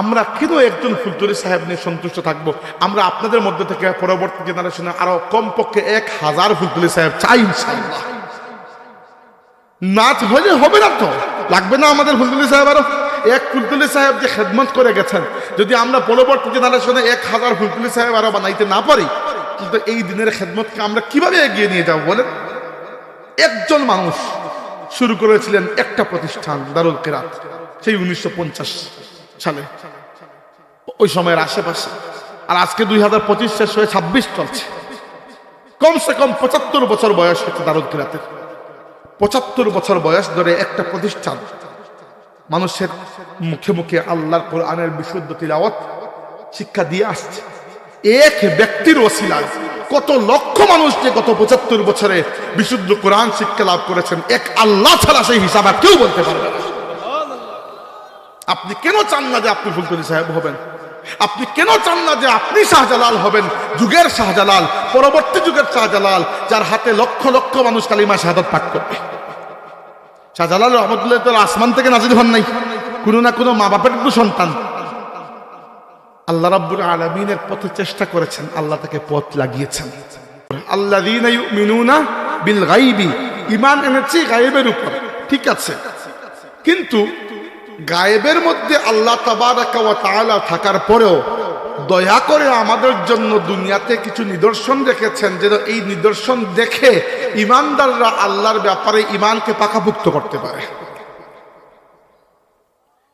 আমরা কেন একজন ফুলতলি সাহেব নিয়ে সন্তুষ্ট থাকবো? আমরা আপনাদের মধ্যে থেকে পরবর্তী জেনারেশনে আরো কমপক্ষে 1000 ফুলতলি সাহেব চাই ইনশাআল্লাহ। না হলে হবে না, তো লাগবে না আমাদের ফুলতলি সাহেব। আরো এক ফুলতলি সাহেব যে খেদমত করে গেছেন, যদি আমরা পরবর্তী জেনারেশনে 1000 ফুলতলি সাহেব আরো বানাইতে না পারি, কিন্তু এই দিনের খেদমতকে আমরা কিভাবে এগিয়ে নিয়ে যাবো বলেন? একজন মানুষ শুরু করেছিলেন একটা প্রতিষ্ঠান, দারুল কিরাত, সেই 1950 সালে, ওই সময়ের আশেপাশে। আর আজকে 2025 শেষ হয়ে 26 চলছে। কমসে কম 75 বছর বয়স হচ্ছে দারুল কিরাতের। 75 বছর বয়স ধরে একটা প্রতিষ্ঠান মানুষের মুখে মুখে আল্লাহর কোরআনের বিশুদ্ধ তিলাওয়াত শিক্ষা দিয়ে আসছে। এক ব্যক্তির ওসিলায় কত লক্ষ মানুষ যে গত 75 বছরে বিশুদ্ধ কোরআন শিক্ষা লাভ করেছেন, এক আল্লাহ ছাড়া সেই হিসাব আর কেউ বলতে পারবে না। আপনি কেন চান না যে আপনি ফুলতলি সাহেব হবেন? আপনি কেন চান না যে আপনি শাহজালাল হবেন, যুগের শাহজালাল, পরবর্তী যুগের শাহজালাল, যার হাতে লক্ষ লক্ষ মানুষ কালিমা শাহাদাত পাঠ করবে? শাহজালাল রহমতুল্লাহ তাআলা আসমান থেকে নাজিল হন নাই, কোনো না কোনো মা বাপের একটু সন্তান। আল্লাহ রাব্বুল আলামিনের পথে চেষ্টা করেছেন, আল্লাহ তাকে পথ লাগিয়েছেন। আল্লাযীনা ইউমিনুনা বিল গায়বি, ঈমান এনেছি গায়েবের উপর, ঠিক আছে, কিন্তু গায়েবের মধ্যে আল্লাহ তাবারাকা ওয়া তাআলা থাকার পরেও দয়া করে আমাদের জন্য দুনিয়াতে কিছু নিদর্শন রেখেছেন, যেন এই নিদর্শন দেখে ঈমানদাররা আল্লাহর ব্যাপারে ঈমানকে পাকাপোক্ত করতে পারে।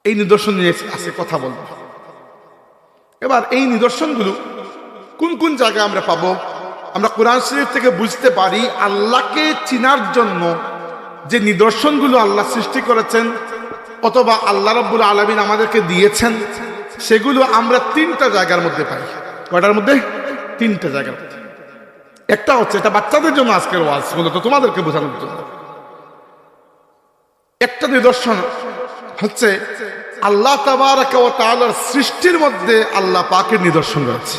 এই নিদর্শন নিয়ে আছে কথা বলবো। এবার এই নিদর্শনগুলো কোন কোন জায়গায় আমরা পাবো? আমরা কোরআন শরীফ থেকে বুঝতে পারি আল্লাহকে চিনার জন্য যে নিদর্শনগুলো আল্লাহ সৃষ্টি করেছেন অথবা আল্লাহ রাব্বুল আলামিন আমাদেরকে দিয়েছেন, সেগুলো আমরা 3টা জায়গার মধ্যে পাই। কয়টার মধ্যে? 3টা জায়গার মধ্যে। একটা হচ্ছে, এটা বাচ্চাদের জন্য আজকের ওয়াজ, মূলত তোমাদেরকে বোঝানোর জন্য। একটা নিদর্শন হচ্ছে আল্লাহ তাবারাকা ওয়া তাআলার সৃষ্টির মধ্যে আল্লাহ পাকের নিদর্শন রয়েছে,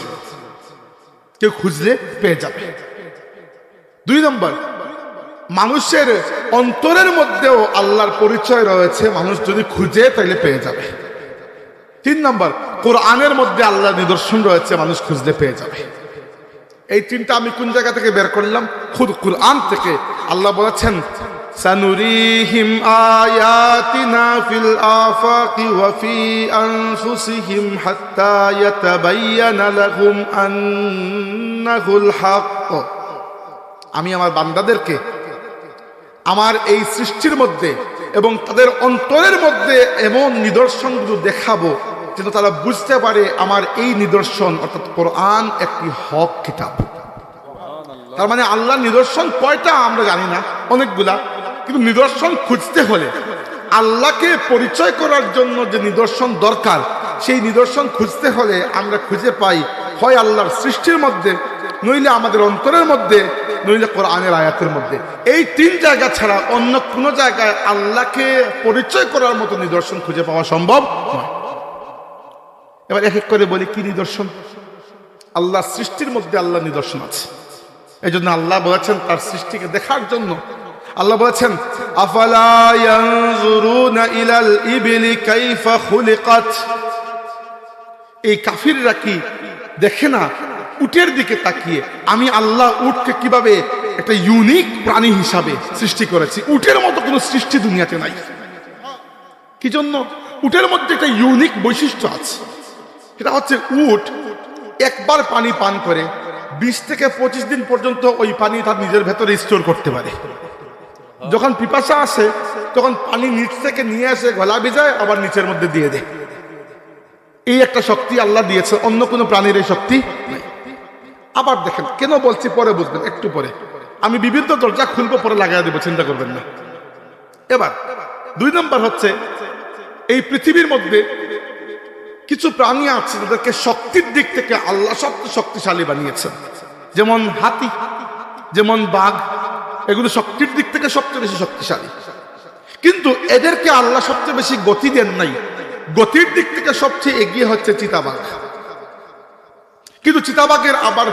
কেউ খুঁজলে পেয়ে যাবে। 2 নম্বর, মানুষের অন্তরের মধ্যেও আল্লাহর পরিচয় রয়েছে, মানুষ যদি খুঁজে তাহলে পেয়ে যাবে। 3 নম্বর, কোরআনের মধ্যে আল্লাহর নিদর্শন রয়েছে, মানুষ খুঁজলে পেয়ে যাবে। এই 3টা আমি কোন জায়গা থেকে বের করলাম? খুদ কোরআন থেকে। আল্লাহ বলেছেন, সানুরিহিম আয়াতিনা ফিল আফাকি ওয়া ফি আনফুসিহিম হাত্তা ইয়াতাবায়্যানা লাহুম আন্নাহুল হক। আমি আমার বান্দাদেরকে আমার এই সৃষ্টির মধ্যে এবং তাদের অন্তরের মধ্যে এমন নিদর্শনগুলো দেখাবো যেন তারা বুঝতে পারে আমার এই নিদর্শন অর্থাৎ কোরআন একটি হক কিতাব। তার মানে আল্লাহর নিদর্শন কয়টা আমরা জানি না, অনেকগুলা, কিন্তু নিদর্শন খুঁজতে হলে আল্লাহকে পরিচয় করার জন্য যে নিদর্শন দরকার, সেই নিদর্শন খুঁজতে হলে আমরা খুঁজে পাই হয় আল্লাহর সৃষ্টির মধ্যে, নইলে আমাদের অন্তরের মধ্যে, নইলে কোরআনের আয়াতের মধ্যে। এই 3 জায়গা ছাড়া অন্য কোনো জায়গায় আল্লাহকে পরিচয় করার মতো নিদর্শন খুঁজে পাওয়া সম্ভব নয়। এবার এক এক করে বলি কি নিদর্শন। আল্লাহ সৃষ্টির মধ্যে আল্লাহ নিদর্শন আছে। এই জন্য আল্লাহ বলেছেন তার সৃষ্টিকে দেখার জন্য, আল্লাহ বলেছেন আফালা ইয়ানজুরুনা ইলাল ইবলি কাইফা খুলিকাত। এই কাফিররা কি দেখে না উটের দিকে তাকিয়ে আমি আল্লাহ উটকে কিভাবে একটা ইউনিক প্রাণী হিসাবে সৃষ্টি করেছি? উটের মতো কোনো সৃষ্টি দুনিয়াতে নাই। কি জন্য? উটের মধ্যে একটা ইউনিক বৈশিষ্ট্য আছে, সেটা হচ্ছে উট একবার পানি পান করে 20 থেকে 25 দিন পর্যন্ত ওই পানি তার নিজের ভেতরে স্টোর করতে পারে। যখন পিপাসা আসে তখন পানি নিচ থেকে নিয়ে আসে, গলা ভিজায়, আবার নিচের মধ্যে দিয়ে দেয়। এই একটা শক্তি আল্লাহ দিয়েছে, অন্য কোনো প্রাণীর এই শক্তি নাই। আবার দেখেন, কেন বলছি পরে বুঝবেন, একটু পরে আমি বিভিন্ন দরজা খুলবো, পরে লাগাই দেবো, চিন্তা করবেন না। এবার 2 নম্বর হচ্ছে এই পৃথিবীর মধ্যে কিছু প্রাণী আছে যাদেরকে শক্তির দিক থেকে আল্লাহ সবচেয়ে শক্তিশালী বানিয়েছেন, যেমন হাতি, যেমন বাঘ, এগুলো শক্তির দিক থেকে সবচেয়ে বেশি শক্তিশালী। কিন্তু এদেরকে আল্লাহ সবচেয়ে বেশি গতি দেন নাই। গতির দিক থেকে সবচেয়ে এগিয়ে হচ্ছে চিতাবাঘ। কিন্তু চিতাবাঘের আবার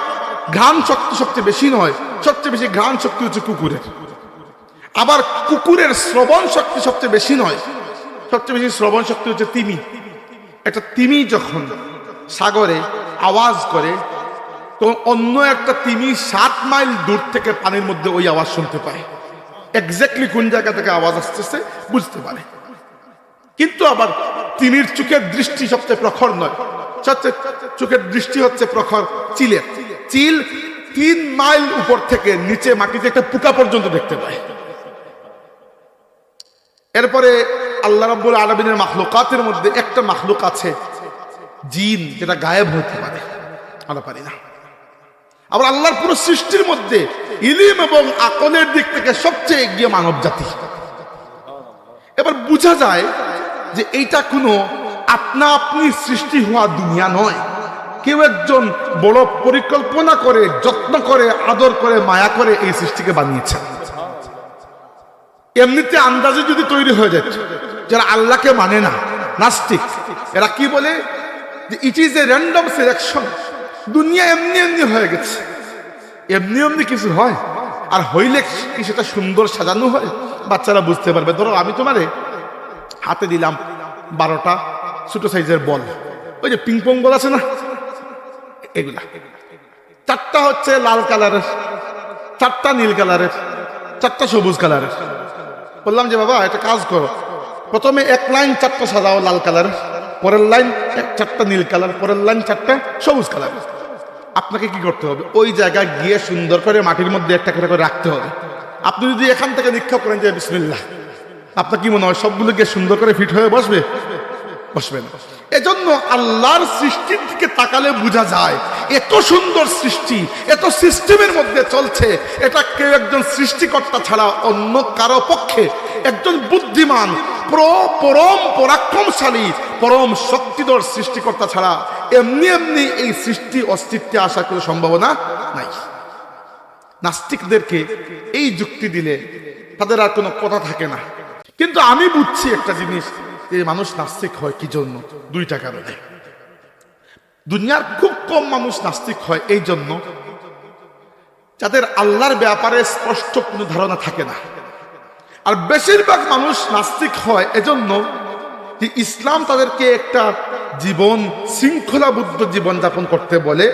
ঘ্রাণ শক্তি সবচেয়ে বেশি নয়, সবচেয়ে বেশি ঘ্রাণ শক্তি হচ্ছে কুকুরের। আবার কুকুরের শ্রবণ শক্তি সবচেয়ে বেশি নয়, সবচেয়ে বেশি শ্রবণ শক্তি হচ্ছে তিমি। একটা তিমি যখন সাগরে আওয়াজ করে, তো অন্য একটা তিমি 7 মাইল দূর থেকে পানির মধ্যে ওই আওয়াজ শুনতে পায়, এক্স্যাক্টলি কোন জায়গা থেকে আওয়াজ আসতেছে বুঝতে পারে। কিন্তু আবার তিমির চোখের দৃষ্টি সবচেয়ে প্রখর নয়, সবচেয়ে চোখের দৃষ্টি হচ্ছে প্রখর চিলের। চিল 3 মাইল উপর থেকে নিচে মাটিতে একটা পোকা পর্যন্ত দেখতে পায়। এরপরে আল্লাহ রাব্বুল আলামিনের মাখলুকাতের মধ্যে একটা মাখলুক আছে জিন, যেটা গায়েব হতে পারে, আমরা পারি না। আবার আল্লাহর পুরো সৃষ্টির মধ্যে ইলম এবং আকলের দিক থেকে সবচেয়ে এগিয়ে মানব জাতি। এবার বোঝা যায় যে এইটা কোনো আপনা আপনি সৃষ্টি হওয়া দুনিয়া নয়। কেউ একজন বড় পরিকল্পনা করে, যত্ন করে, আদর করে, মায়া করে এই সৃষ্টিকে বানিয়েছেন। এমনিতে আন্দাজে যদি তৈরি হয়ে যায়, যারা আল্লাহকে মানে না, নাস্তিক, এরা কি বলে যে it is a random selection, দুনিয়া এমনি এমনি হয়ে গেছে। এমনি এমনি কিছু হয়, আর হইলে কি সেটা সুন্দর সাজানো হয়? বাচ্চারা বুঝতে পারবে। ধরো আমি তোমারে হাতে দিলাম 12টা ছোট সাইজের বল, ওই যে পিং পং বল আছে না, এগুলা 4টা হচ্ছে লাল কালারের, 4টা নীল কালারের, 4টা সবুজ কালারের। বললাম যে বাবা একটা কাজ করো, প্রথমে এক লাইন 4টা সাজাও লাল কালারের, পরের লাইন 4টা নীল কালার, পরের লাইন 4টা সবুজ কালার। আপনাকে কি করতে হবে? ওই জায়গায় গিয়ে সুন্দর করে মাটির মধ্যে একটা করে রাখতে হবে। আপনি যদি এখান থেকে নিক্ষেপ করেন যে বিসমিল্লাহ, আপনার কি মনে হয় সবগুলো গিয়ে সুন্দর করে ফিট হয়ে বসবে? বসবে না। এজন্য আল্লাহর সৃষ্টির দিকে তাকালে বোঝা যায় এত সুন্দর সৃষ্টি, এত সিস্টেমের মধ্যে চলছে, এটা কেউ একজন সৃষ্টিকর্তা ছাড়া অন্য কারো পক্ষে, একজন বুদ্ধিমান পরম পরাক্রমশালী পরম শক্তিধর সৃষ্টিকর্তা ছাড়া এমনি এমনি এই সৃষ্টি অস্তিত্বে আসার কোনো সম্ভাবনা নাই। নাস্তিকদেরকে এই যুক্তি দিলে তাদের আর কোনো কথা থাকে না। কিন্তু আমি বুঝছি একটা জিনিস, যে মানুষ নাস্তিক হয় কি জন্য? 2টা কারণে। দুনিয়ার খুব কম মানুষ নাস্তিক হয় এই জন্য যাদের আল্লাহর ব্যাপারে স্পষ্ট কোনো ধারণা থাকে না। আর বেশিরভাগ মানুষ নাস্তিক হয় এজন্য যে ইসলাম তাদেরকে একটা জীবন শৃঙ্খলাবদ্ধ জীবনযাপন করতে বলে।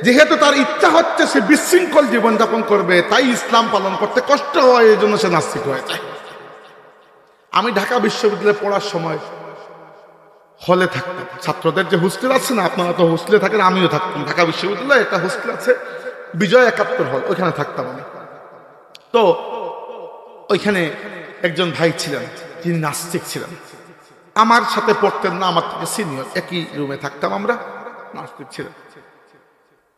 যেহেতু তার ইচ্ছা হচ্ছে সে বিশৃঙ্খল জীবনযাপন করবে, তাই ইসলাম পালন করতে কষ্ট হয়, এই জন্য সে নাস্তিক হয়ে যায়। আমি ঢাকা বিশ্ববিদ্যালয়ে পড়ার সময় হলে থাকতাম। ছাত্রদের যে হোস্টেল আছে না, আপনারা তো হোস্টেলে থাকেন, আমিও থাকতাম। ঢাকা বিশ্ববিদ্যালয়ে একটা হোস্টেল আছে, বিজয় 71 হল, ওইখানে থাকতাম আমি। তো ওইখানে একজন ভাই ছিলেন, যিনি নাস্তিক ছিলেন। আমার সাথে পড়তেন না, আমার থেকে সিনিয়র, একই রুমে থাকতাম আমরা। নাস্তিক ছিলেন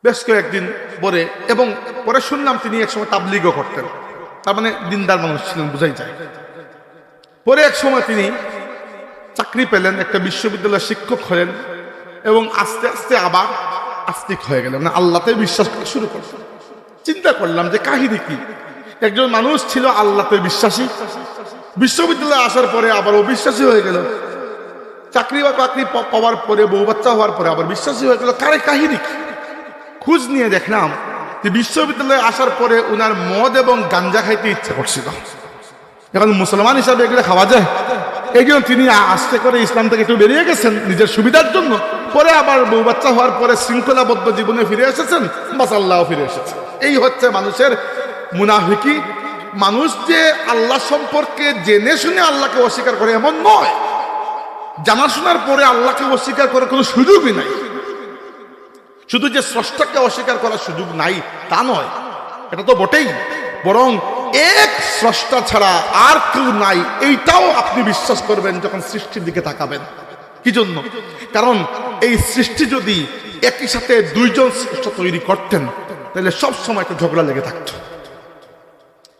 বেশ কয়েকদিন পরে, এবং পরে শুনলাম তিনি একসময় তাবলিগও করতেন, তার মানে দিনদার মানুষ ছিলেন, বোঝাই যায়। পরে এক সময় তিনি চাকরি পেলেন, একটা বিশ্ববিদ্যালয়ের শিক্ষক হলেন, এবং আস্তে আস্তে আবার আস্তিক হয়ে গেলেন, না আল্লাহতে বিশ্বাস করতে শুরু করলেন। চিন্তা করলাম যে কাহিনী কি? একজন মানুষ ছিল আল্লাহতে বিশ্বাসী, বিশ্ববিদ্যালয়ে আসার পরে আবার অবিশ্বাসী হয়ে গেল, চাকরি পাওয়ার পরে, বউ বাচ্চা হওয়ার পরে আবার বিশ্বাসী হয়ে গেল। কারে কাহিনী কি? খোঁজ নিয়ে দেখলাম যে বিশ্ববিদ্যালয়ে আসার পরে উনার মদ এবং গাঞ্জা খাইতে ইচ্ছা করছিল। এখন মুসলমান হিসাবে এগুলো খাওয়া যায়, এই জন্য তিনি আস্তে করে ইসলাম থেকে একটু বেরিয়ে গেছেন নিজের সুবিধার জন্য। পরে আবার বউ বাচ্চা হওয়ার পরে শৃঙ্খলাবদ্ধ জীবনে ফিরে এসেছেন, বাস আল্লাহ ফিরে এসেছেন। এই হচ্ছে মানুষের মুনাফিকি। মানুষ যে আল্লাহ সম্পর্কে জেনে শুনে আল্লাহকে অস্বীকার করে এমন নয়, জানাশোনার পরে আল্লাহকে অস্বীকার করার কোনো সুযোগই নাই। শুধু যে স্রষ্টাকে অস্বীকার করার সুযোগ নাই তা নয়, এটা তো বটেই, বরং এক স্রষ্টা ছাড়া আর কেউ নাই এইটাও আপনি বিশ্বাস করবেন যখন সৃষ্টির দিকে তাকাবেন। কি জন্য? কারণ এই সৃষ্টি যদি একই সাথে 2জন স্রষ্টা তৈরি করতেন, তাহলে সব সময় একটা ঝগড়া লেগে থাকত।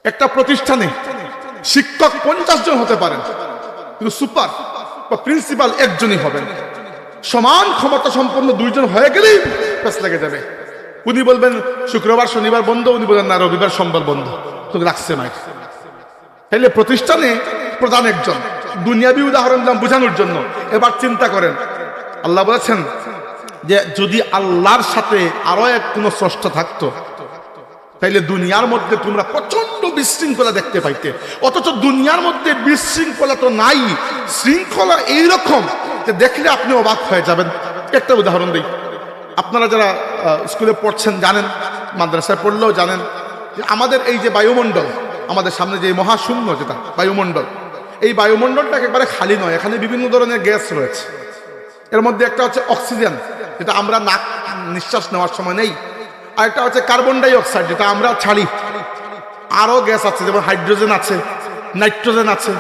একটা প্রতিষ্ঠানে শিক্ষক 50 জন হতে পারেন, কিন্তু সুপার বা প্রিন্সিপাল একজনই হবেন। সমান ক্ষমতা সম্পন্ন 2জন হয়ে গেলেই পেছ লেগে যাবে। উনি বলবেন শুক্রবার শনিবার বন্ধ, উনি বলবেন না রবিবার সোমবার বন্ধ, তো রাখছে না। তাইলে প্রতিষ্ঠানে প্রধান একজন। দুনিয়াবি উদাহরণ দিলাম বোঝানোর জন্য। এবার চিন্তা করেন, আল্লাহ বলেছেন যে যদি আল্লাহর সাথে আরো এক কোনো স্রষ্টা থাকতো, তাইলে দুনিয়ার মধ্যে তোমরা প্রচন্ড বিশৃঙ্খলা দেখতে পাইতে। অথচ দুনিয়ার মধ্যে বিশৃঙ্খলা তো নাই। শৃঙ্খলা এইরকম যে দেখলে আপনি অবাক হয়ে যাবেন। একটা উদাহরণ দিই, আপনারা যারা স্কুলে পড়ছেন জানেন, মাদ্রাসায় পড়লেও জানেন যে আমাদের এই যে বায়ুমণ্ডল, আমাদের সামনে যে মহাশূন্য যেটা বায়ুমণ্ডল, এই বায়ুমণ্ডলটা একেবারে খালি নয়, এখানে বিভিন্ন ধরনের গ্যাস রয়েছে। এর মধ্যে একটা হচ্ছে অক্সিজেন, যেটা আমরা নিঃশ্বাস নেওয়ার সময় নেই, আর একটা হচ্ছে কার্বন ডাই অক্সাইড, যেটা আমরা ছাড়ি। আরও গ্যাস আছে, যেমন হাইড্রোজেন আছে, নাইট্রোজেন আছে,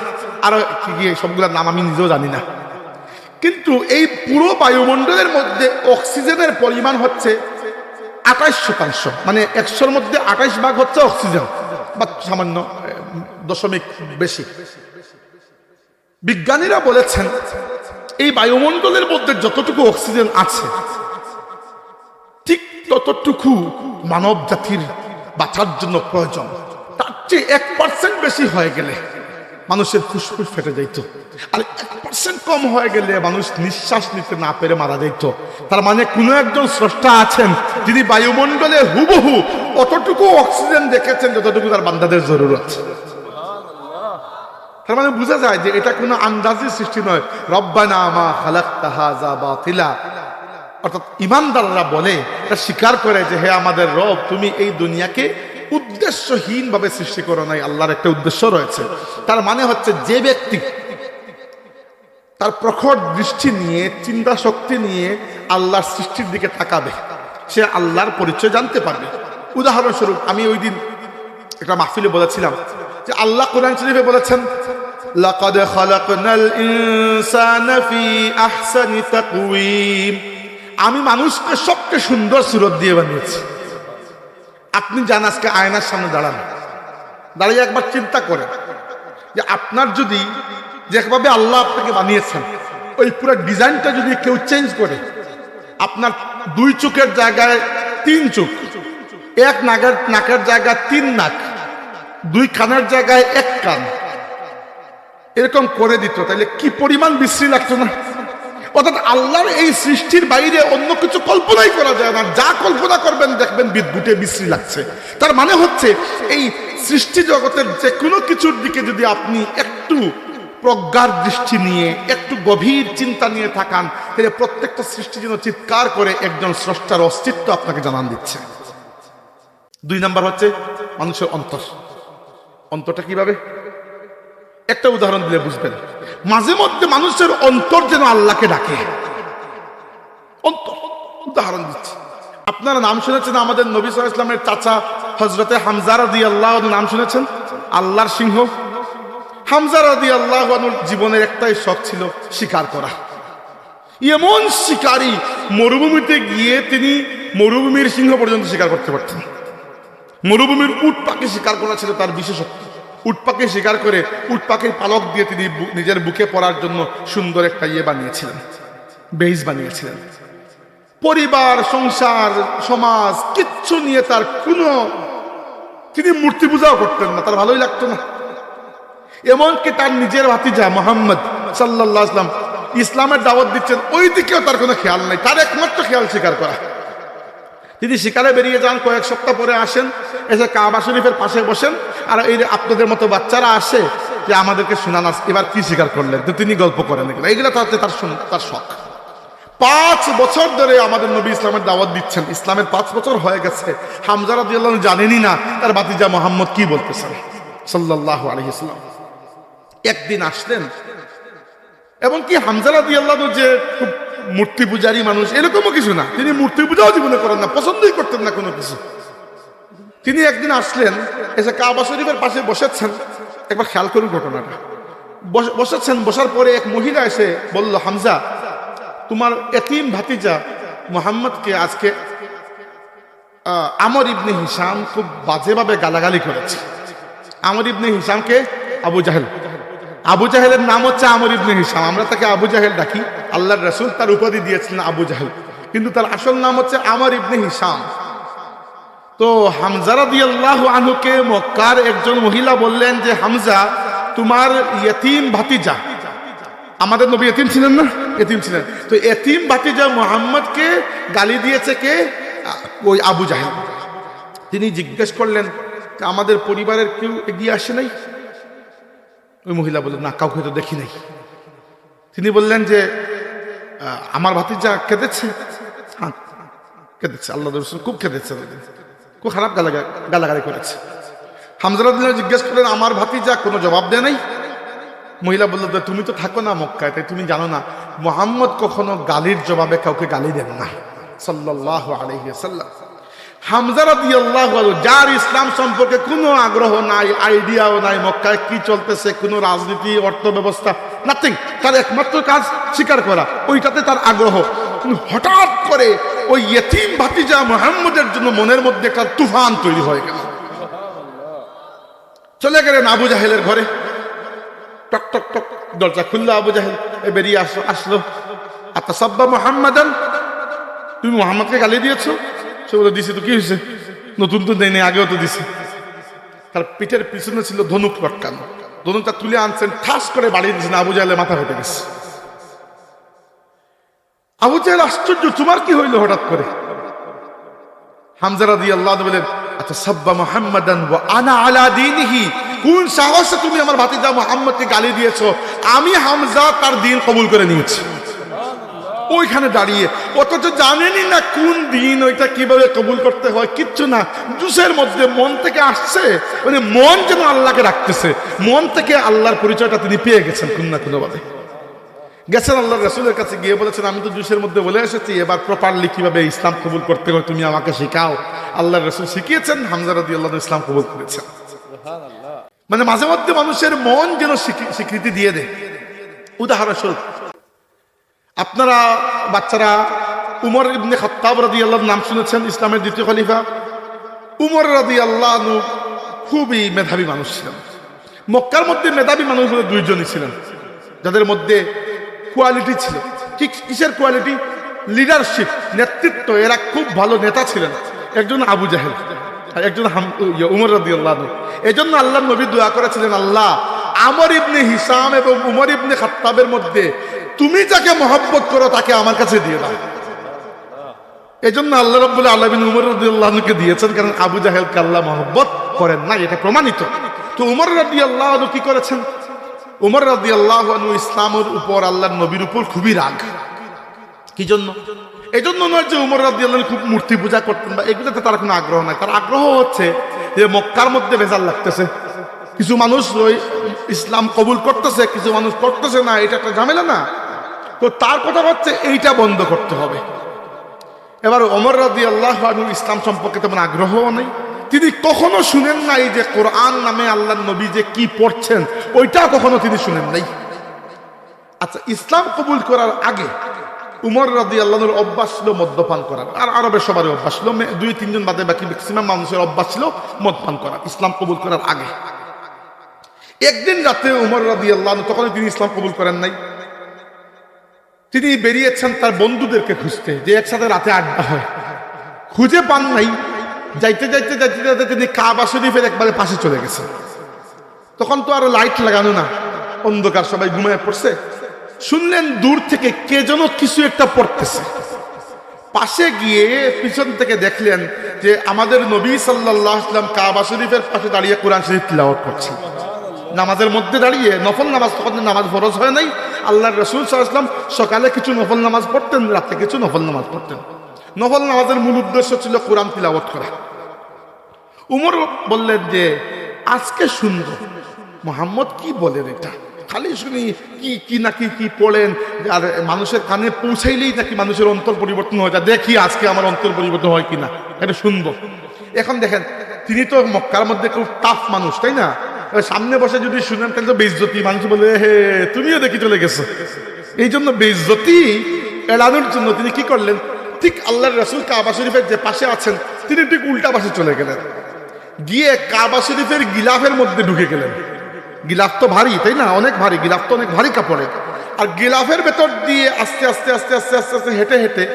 আরও কি কি সবগুলোর নাম আমি নিজেও জানি না। কিন্তু এই পুরো বায়ুমণ্ডলের মধ্যে অক্সিজেনের পরিমাণ হচ্ছে 28%, মানে 100-র মধ্যে 28 ভাগ হচ্ছে অক্সিজেন, বা সামান্য দশমিক বেশি। বিজ্ঞানীরা বলেছেন এই বায়ুমণ্ডলের মধ্যে যতটুকু অক্সিজেন আছে ঠিক ততটুকু মানব জাতির বাঁচার জন্য প্রয়োজন। তার চেয়ে 1% বেশি হয়ে গেলে মানুষের ফুসফুস ফেটে যেত, আর 1% কম হয়ে গেলে মানুষ নিঃশ্বাস নিতে না পেরে মারা যেত। তার মানে কোনো একজন স্রষ্টা আছেন যিনি বায়ুমণ্ডলে হুবহু অতটুকু অক্সিজেন রেখেছেন যতটুকু তার বান্দাদের জরুরত। তার মানে বোঝা যায় যে এটা কোনো আন্দাজি সৃষ্টি নয়। রব্বানা মা খালাকতা হাযা বাতিলা, অর্থাৎ ঈমানদাররা বলে, এটা স্বীকার করে যে হে আমাদের রব, তুমি এই দুনিয়াকে উদ্দেশ্যহীন ভাবে সৃষ্টি করো নাই, আল্লাহর একটা উদ্দেশ্য রয়েছে। তার মানে হচ্ছে যে ব্যক্তি তার প্রখর দৃষ্টি নিয়ে, চিন্তা শক্তি নিয়ে আল্লাহর সৃষ্টির দিকে তাকাবে, সে আল্লাহর পরিচয় জানতে পারবে। উদাহরণস্বরূপ আমি ওই দিন একটা মাহফিলে বলেছিলাম যে আল্লাহ কোরআন শরীফে বলেছেন, লাকাদ খালাকনাল ইনসানা ফি আহসানি তাকওয়িম, আমি মানুষকে সবচেয়ে সুন্দর সুরত দিয়ে বানিয়েছি। আপনি যান আজকে আয়নার সামনে দাঁড়ান, দাঁড়িয়ে একবার চিন্তা করেন যে আপনার যদি যেভাবে আল্লাহ আপনাকে বানিয়েছেন ওই পুরো ডিজাইনটা যদি কেউ চেঞ্জ করে, আপনার 2 চোখের জায়গায় 3 চোখ, 1 নাকের জায়গায় 3 নাক, 2 কানের জায়গায় 1 কান, এরকম করে দিত, তাহলে কি পরিমাণ বিশ্রী লাগতো না? অর্থাৎ আল্লাহর এই সৃষ্টির বাইরে অন্য কিছু কল্পনাই করা যায় না। যা কল্পনা করবেন দেখবেন বিদ্যুটে বিশ্রী লাগছে। তার মানে হচ্ছে এই সৃষ্টি জগতের যে কোনো কিছুর দিকে যদি আপনি একটু প্রজ্ঞার দৃষ্টি নিয়ে, একটু গভীর চিন্তা নিয়ে থাকান, তাহলে প্রত্যেকটা সৃষ্টি যেন চিৎকার করে একজন স্রষ্টার অস্তিত্ব আপনাকে জানান দিচ্ছে। 2 নাম্বার হচ্ছে মানুষের অন্তর। অন্তরটা কিভাবে? একটা উদাহরণ দিলে বুঝবেন। মাঝে মধ্যে মানুষের অন্তর যেন আল্লাহকে ডাকে। অন্তর, উদাহরণ দিচ্ছি, আপনারা নাম শুনেছেন আমাদের নবী সাল্লাল্লাহু আলাইহি ওয়াসাল্লামের চাচা হযরতে হামজা রাদিয়াল্লাহু আনহু, নাম শুনেছেন? আল্লাহর সিংহ হামজা রাদিয়াল্লাহু আনহুর জীবনের একটাই শখ ছিল শিকার করা। এমন শিকারী, মরুভূমিতে গিয়ে তিনি মরুভূমির সিংহ পর্যন্ত শিকার করতে পারতেন। মরুভূমির উট পাখি শিকার করা ছিল তার বিশেষত্ব। উট পাখি শিকার করে উট পাখির পালক দিয়ে তিনি নিজের বুকে পড়ার জন্য সুন্দর একটা বানিয়েছিলেন, বেইজ বানিয়েছিলেন। পরিবার, সংসার, সমাজ কিচ্ছু নিয়ে তার কোনো, তিনি মূর্তি পূজাও করতেন না, তার ভালোই লাগতো না। এমনকি তার নিজের ভাতিজা মুহাম্মদ সাল্লাল্লাহু আলাইহি ওয়াসাল্লাম ইসলামের দাওয়াত দিচ্ছেন, ওই দিকেও তার কোনো খেয়াল নাই। তার একমাত্র খেয়াল শিকার করা। তিনি শিকারে বেরিয়ে যান, কয়েক সপ্তাহ পরে আসেন, এসে কাবা শরীফের পাশে বসেন, আর এই আপনাদের মতো বাচ্চারা আসে যে আমাদেরকে শোনান এবার কি শিকার করলেন, তো তিনি গল্প করেন। এইগুলো তার শখ। 5 বছর ধরে আমাদের নবী ইসলামের দাওয়াত দিচ্ছেন, ইসলামের 5 বছর হয়ে গেছে। হামজা রাদিয়াল্লাহু আনহু জানেনই না তার ভাতিজা মুহাম্মদ কি বলতেছেন সাল্লাল্লাহু আলাইহি ওয়াসাল্লাম। একদিন আসলেন, এবং কি হামজা রাদিয়াল্লাহু আনহু যে খুব মূর্তি পূজারী মানুষ এরকমও কিছু না, তিনি মূর্তি পূজাও জীবনে করেন না, পছন্দই করতেন না কোনো কিছু। তিনি একদিন আসলেন, এসে কাবা শরীফের পাশে বসেছেন। একবার খেয়াল করুন ঘটনাটা। বসেছেন, বসার পরে এক মহিলা এসে বলল, হামজা, তোমার এতিম ভাতিজা মুহাম্মদকে আজকে আমর ইবনে হিশাম খুব বাজেভাবে গালাগালি করেছে। আমর ইবনে হিশামকে আবু জাহেল, আবু জাহেলের নাম হচ্ছে আমর ইবনে হিশাম, আমরা তাকে আবু জাহেল ডাকি। আল্লাহর রাসূল তার উপাধি দিয়েছিলেন আবু জাহেল, কিন্তু তার আসল নাম হচ্ছে আমর ইবনে হিশাম। তো হামজা রাদিয়াল্লাহু আনহুকে মক্কার একজন মহিলা বললেন যে, হামজা, তোমার ইয়তীম ভাতিজা, আমাদের নবী এতিম ছিলেন না, এতিম ছিলেন, তো এতিম ভাতিজা মুহাম্মদকে গালি দিয়েছে কে? ওই আবু জাহেল। তিনি জিজ্ঞেস করলেন, আমাদের পরিবারের কেউ এগিয়ে আসে নাই? ওই মহিলা বললেন, না, কাউকে তো দেখি নাই। তিনি বললেন যে আমার ভাতিজা কেঁদেছে, হ্যাঁ কেঁদেছে, আল্লাহ রসুল খুব কেঁদেছে, খুব খারাপ গালাগালি করেছে। হামজা রাদিয়াল্লাহু জিজ্ঞেস করলেন আমার ভাতিজা, কোনো জবাব দেয় নাই। মহিলা বলল তুমি তো থাকো না মক্কায়, তাই তুমি জানো না মুহাম্মদ কখনো গালির জবাবে কাউকে গালি দেন না সাল্লাল্লাহু আলাইহি ওয়াসাল্লাম। হামজা রাদিয়াল্লাহু আনহু, যার ইসলাম সম্পর্কে কোনো আগ্রহ নাই, আইডিয়াও নাই, মক্কায় কি চলতেছে, কোনো রাজনীতি, অর্থ ব্যবস্থা, নাথিং, তার একমাত্র কাজ স্বীকার করা, ওইটাতে তার আগ্রহ। হঠাৎ করে ওই ইয়েতিম ভাতিজা মুহাম্মদের জন্য মনের মধ্যে একটা তুফান তৈরি হয়ে গেল। চলে গেলেন আবু জাহেলের ঘরে, টক টক টক, দরজা খুললো, আবু জাহেল বেরিয়ে আসলো। আতাসাব্বা মুহাম্মাদান, তুমি মুহাম্মদকে গালি দিয়েছো? সে বলে দিছি তো কি হয়েছে, নতুন তো দেয়নি, আগেও তো দিছি। তার পিঠের পিছনে ছিল ধনুক লটকানো, ধনুকটা তুলে আনছেন, ঠাস করে বাড়িয়ে দিয়েছেন, আবু জাহেলের মাথা ফেটে গেছে। আবু জাহেল আশ্চর্য, তোমার কি হইলো হঠাৎ করে? হামজা রাদিয়াল্লাহু আনহু বলেন আতাসাব্বা মুহাম্মাদান ওয়া আনা আলা দীনিহি, কোন সাহসে তুমি আমার ভাতিজা মুহাম্মদকে গালি দিয়েছো? আমি হামজা তার দিন কবুল করে নিয়েছি। ওইখানে দাঁড়িয়ে, অথচ জানেনই না কোন দিন, ওইটা কিভাবে কবুল করতে হয়, কিচ্ছু না। জুসের মধ্যে মন থেকে আসছে, মানে মন যেন আল্লাহকে রাখতেছে, মন থেকে আল্লাহর পরিচয়টা তিনি পেয়ে গেছেন কোন না কোনোভাবে। গেছেন আল্লাহ রাসূলের কাছে, গিয়ে বলেছেন আমি তো জুসের মধ্যে বলে এসেছি, এবার প্রপারলি কিভাবে ইসলাম কবুল করতে হয় তুমি আমাকে শেখাও। আল্লাহ রাসূল শিখিয়েছেন, হামজা রাদিয়াল্লাহু আনহু ইসলাম কবুল করেছেন। মানে মাঝে মধ্যে মানুষের মন যেন স্বীকৃতি দিয়ে দেয়। উদাহরণস্বরূপ, আপনারা বাচ্চারা উমর ইবনে খাত্তাব রাদিয়াল্লাহু নাম শুনেছেন, ইসলামের দ্বিতীয় খলিফা। উমর রাদিয়াল্লাহু আনহু খুবই মেধাবী মানুষ ছিলেন। মক্কার মধ্যে মেধাবী মানুষ বলে দুইজনই ছিলেন, যাদের মধ্যে কোয়ালিটি ছিল। কিসের কোয়ালিটি? লিডারশিপ, নেতৃত্ব, এরা খুব ভালো নেতা ছিলেন। একজন আবু জাহেল আর একজন উমর রাদিয়াল্লাহু আনহু। এজন্য আল্লাহ নবী দোয়া করেছিলেন, আল্লাহ আমর ইবনে হিসাম এবং উমর ইবনে খাত্তাবের মধ্যে তুমি যাকে মহব্বত করো তাকে আমার কাছে দিয়ে দাও। এজন্য আল্লাহ রাব্বুল আলামিন উমর রাদিয়াল্লাহু আনহুকে দিয়েছেন, কারণ আবু জাহেলকে আল্লাহ মহব্বত করেন না, এটা প্রমাণিত। তো উমর রাদিয়াল্লাহু আনহু কি করেছেন? উমর রাদিয়াল্লাহু আনহু ইসলামের উপর, আল্লাহর নবীর উপর খুবই রাগ। কি জন্য? এই জন্য নয় যে উমর রাদিয়াল্লাহু আনহু খুব মূর্তি পূজা করতেন বা এগুলোতে তার কোনো আগ্রহ নাই। তার আগ্রহ হচ্ছে যে মক্কার মধ্যে ভেজাল লাগতেছে, কিছু মানুষ ওই ইসলাম কবুল করতেছে, কিছু মানুষ করতেছে না, এটা একটা ঝামেলা না? তো তার কথা হচ্ছে এইটা বন্ধ করতে হবে। এবার ওমর রাদিয়াল্লাহু আনহু ইসলাম সম্পর্কে তেমন আগ্রহও নেই। তিনি কখনো শুনেন নাই যে কোরআন নামে আল্লাহর নবী যে কি পড়ছেন, ওইটা কখনো তিনি শুনেন নাই। আচ্ছা, ইসলাম কবুল করার আগে উমর রাদিয়াল্লাহু আনহুর অভ্যাস ছিল মদ্যপান করার, আর আরবের সবারই অভ্যাস ছিল, 2-3 জন বাদে বাকি ম্যাক্সিমাম মানুষের অভ্যাস ছিল মদপান করা, ইসলাম কবুল করার আগে। একদিন রাতে উমর রাদিয়াল্লাহু আনহু, তখন তিনি ইসলাম কবুল করেন নাই, তিনি বেরিয়েছেন তার বন্ধুদেরকে খুঁজতে, যে একসাথে রাতে আড্ডা হয়। খুঁজে পান নাই, যাইতে যাইতে যাইতে যাইতে তিনি কাবা শরীফের একবারে পাশে চলে গেছেন। তখন তো আরো লাইট লাগানো না, অন্ধকার, সবাই ঘুমিয়ে পড়ছে। শুনলেন দূর থেকে কে যেন কিছু একটা পড়তেছে। পাশে গিয়ে পিছন থেকে দেখলেন যে আমাদের নবী সাল্লাল্লাহু আলাইহি ওয়াসাল্লাম কাবা শরীফের পাশে দাঁড়িয়ে কোরআন শরীফ তিলাওয়াত করছেন, নামাজের মধ্যে দাঁড়িয়ে। নফল নামাজ, তখন নামাজ ফরজ হয় নাই। আল্লাহর রাসূল সাল্লাল্লাহু আলাইহি ওয়াসাল্লাম সকালে কিছু নফল নামাজ পড়তেন, রাতে কিছু নফল নামাজ পড়তেন। নফল নামাজের মূল উদ্দেশ্য ছিল কোরআন তিলাওয়াত করা। উমর বললেন যে আজকে শুনবো মুহাম্মদ কি বলেন, এটা খালি শুনি কি নাকি কি পড়েন, আর মানুষের কানে পৌঁছাইলেই নাকি মানুষের অন্তর পরিবর্তন হয়ে যায়, দেখি আজকে আমার অন্তর পরিবর্তন হয় কিনা, এটা শুনবো। এখন দেখেন, তিনি তো মক্কার মধ্যে খুব টাফ মানুষ, তাই না? সামনে বসে যদি শুনেন তাহলে তো বেইজ্জতি, মানুষ বলে হে তুমিও দেখি চলে গেছো। এই জন্য বেইজ্জতি এড়ানোর জন্য তিনি কি করলেন, ঠিক আল্লাহর রাসূল কাবা শরীফের যে পাশে আছেন, তিনি ঠিক উল্টা পাশে চলে গেলেন, গিয়ে কাবা শরীফের গিলাফের মধ্যে ঢুকে গেলেন। গিলাফ তো ভারী, তাই না? অনেক ভারী, গিলাফ তো অনেক ভারী কাপড়ের। আর গিলাফের ভেতর দিয়ে আস্তে আস্তে আস্তে আস্তে আস্তে আস্তে হেঁটে হেঁটে